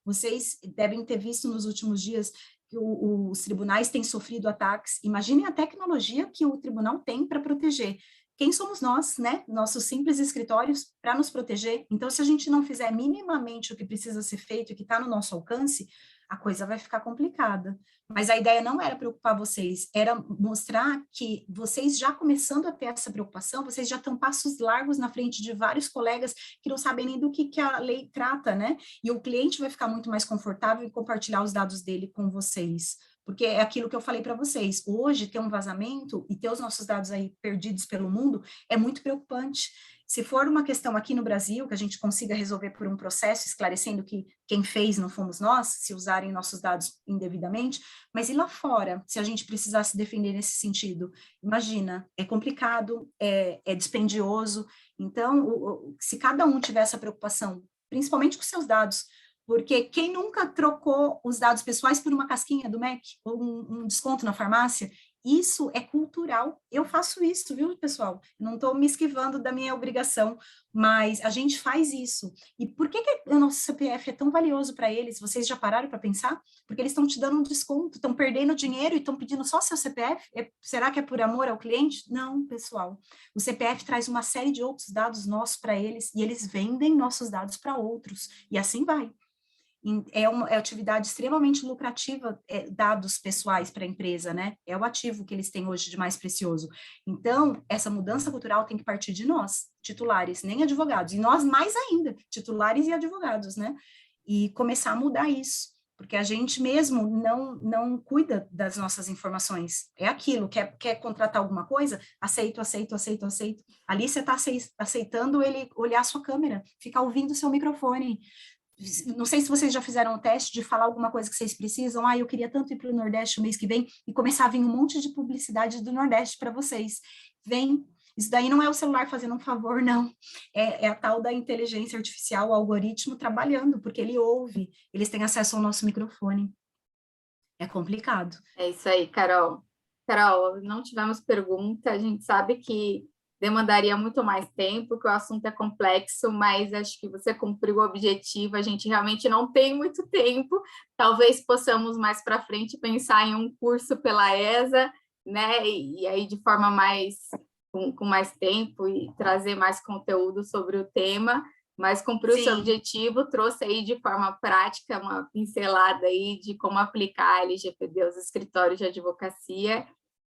vocês devem ter visto nos últimos dias que os tribunais têm sofrido ataques, imaginem a tecnologia que o tribunal tem para proteger. Quem somos nós, né, nossos simples escritórios, para nos proteger? Então, se a gente não fizer minimamente o que precisa ser feito e que está no nosso alcance, a coisa vai ficar complicada. Mas a ideia não era preocupar vocês, era mostrar que vocês já começando a ter essa preocupação, vocês já estão passos largos na frente de vários colegas que não sabem nem do que a lei trata, né? E o cliente vai ficar muito mais confortável em compartilhar os dados dele com vocês. Porque é aquilo que eu falei para vocês, hoje ter um vazamento e ter os nossos dados aí perdidos pelo mundo é muito preocupante. Se for uma questão aqui no Brasil, que a gente consiga resolver por um processo, esclarecendo que quem fez não fomos nós, se usarem nossos dados indevidamente, mas e lá fora, se a gente precisar se defender nesse sentido? Imagina, é complicado, é dispendioso, então, se cada um tiver essa preocupação, principalmente com seus dados, porque quem nunca trocou os dados pessoais por uma casquinha do Mac, ou um desconto na farmácia, isso é cultural. Eu faço isso, viu, pessoal? Não estou me esquivando da minha obrigação, mas a gente faz isso. E por que o nosso CPF é tão valioso para eles? Vocês já pararam para pensar? Porque eles estão te dando um desconto, estão perdendo dinheiro e estão pedindo só seu CPF? Será que é por amor ao cliente? Não, pessoal. O CPF traz uma série de outros dados nossos para eles e eles vendem nossos dados para outros. E assim vai. É uma atividade extremamente lucrativa, dados pessoais para a empresa, né? É o ativo que eles têm hoje de mais precioso. Então, essa mudança cultural tem que partir de nós, titulares, nem advogados, e nós mais ainda, titulares e advogados, né? E começar a mudar isso, porque a gente mesmo não cuida das nossas informações. É aquilo, quer contratar alguma coisa? Aceito, aceito, aceito, aceito. Ali você está aceitando ele olhar a sua câmera, ficar ouvindo o seu microfone. Não sei se vocês já fizeram o teste de falar alguma coisa que vocês precisam. Eu queria tanto ir para o Nordeste o mês que vem, e começar a vir um monte de publicidade do Nordeste para vocês. Vem. Isso daí não é o celular fazendo um favor, não. É a tal da inteligência artificial, o algoritmo trabalhando, porque ele ouve, eles têm acesso ao nosso microfone. É complicado. É isso aí, Carol. Carol, não tivemos pergunta, a gente sabe que demandaria muito mais tempo, que o assunto é complexo, mas acho que você cumpriu o objetivo, a gente realmente não tem muito tempo, talvez possamos mais para frente pensar em um curso pela ESA, né, e aí de forma com mais tempo e trazer mais conteúdo sobre o tema, mas cumpriu o seu objetivo, trouxe aí de forma prática uma pincelada aí de como aplicar a LGPD aos escritórios de advocacia.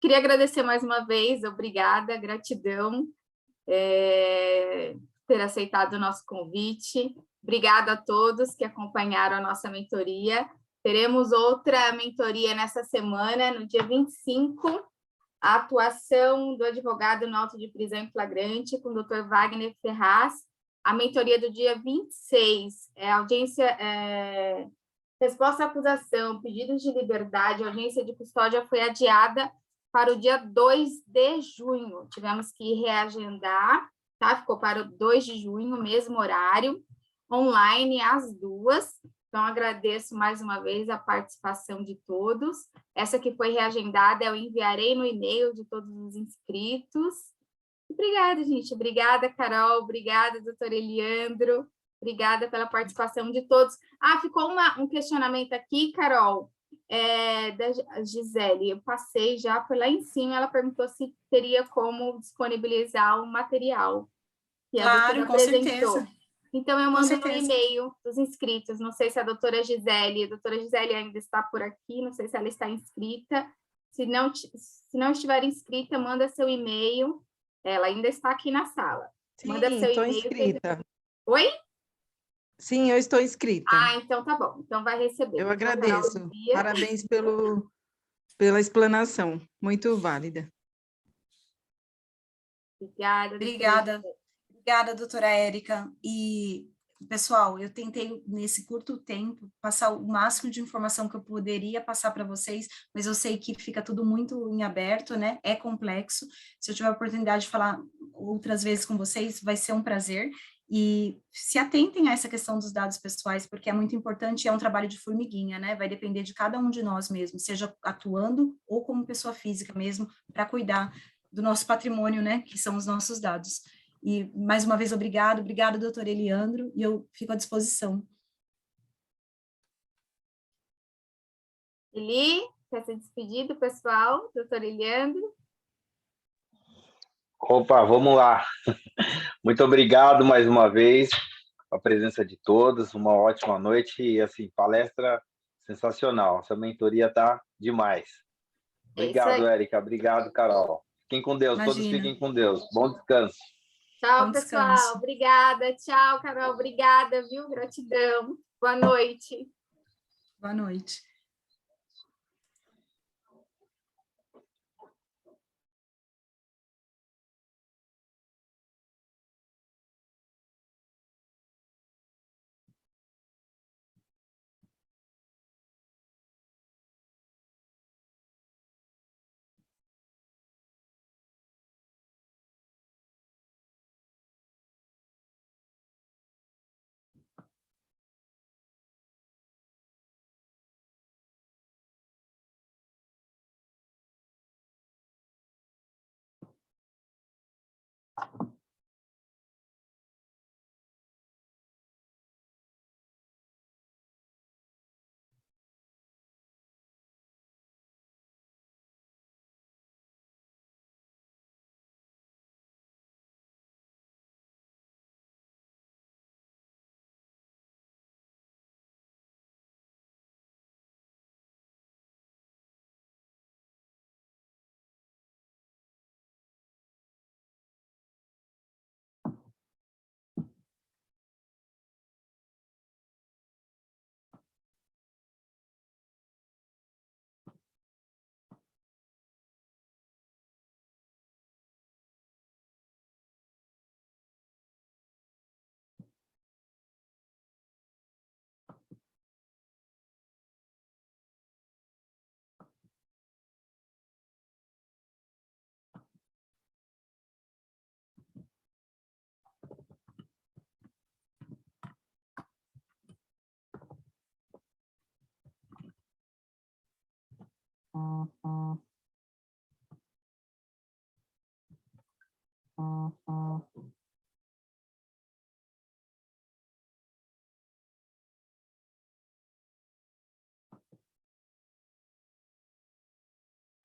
Queria agradecer mais uma vez, obrigada, gratidão ter aceitado o nosso convite. Obrigada a todos que acompanharam a nossa mentoria. Teremos outra mentoria nessa semana, no dia 25, a atuação do advogado no auto de prisão em flagrante, com o Dr. Wagner Ferraz. A mentoria do dia 26, audiência, resposta à acusação, pedidos de liberdade, audiência de custódia foi adiada para o dia 2 de junho. Tivemos que reagendar, tá? Ficou para o 2 de junho, mesmo horário, online, às 2h. Então, agradeço mais uma vez a participação de todos. Essa que foi reagendada, eu enviarei no e-mail de todos os inscritos. Obrigada, gente. Obrigada, Carol. Obrigada, doutor Eliandro. Obrigada pela participação de todos. Ficou um questionamento aqui, Carol, da Gisele. Eu passei já, foi lá em cima, ela perguntou se teria como disponibilizar o material que a doutora apresentou. Certeza. Então, eu mando no e-mail dos inscritos. Não sei se a doutora Gisele ainda está por aqui, não sei se ela está inscrita. Se não estiver inscrita, manda seu e-mail. Ela ainda está aqui na sala. Sim, estou inscrita. Oi? Sim, eu estou inscrita. Então tá bom. Então vai receber. Eu agradeço. Parabéns pela explanação. Muito válida. Obrigada. Obrigada, doutora Érica. E, pessoal, eu tentei, nesse curto tempo, passar o máximo de informação que eu poderia passar para vocês, mas eu sei que fica tudo muito em aberto, né? É complexo. Se eu tiver a oportunidade de falar outras vezes com vocês, vai ser um prazer. E se atentem a essa questão dos dados pessoais, porque é muito importante, é um trabalho de formiguinha, né? Vai depender de cada um de nós mesmo, seja atuando ou como pessoa física mesmo, para cuidar do nosso patrimônio, né? Que são os nossos dados. E, mais uma vez, obrigada, doutor Eliandro, e eu fico à disposição. Eli, quer se despedir do pessoal, doutor Eliandro? Opa, vamos lá. Muito obrigado mais uma vez a presença de todos, uma ótima noite e, assim, palestra sensacional. Essa mentoria está demais. Obrigado, Érica. Obrigado, Carol. Fiquem com Deus, Imagina. Todos fiquem com Deus. Bom descanso. Tchau, bom pessoal. Descanso. Obrigada. Tchau, Carol. Obrigada, viu? Gratidão. Boa noite. Boa noite.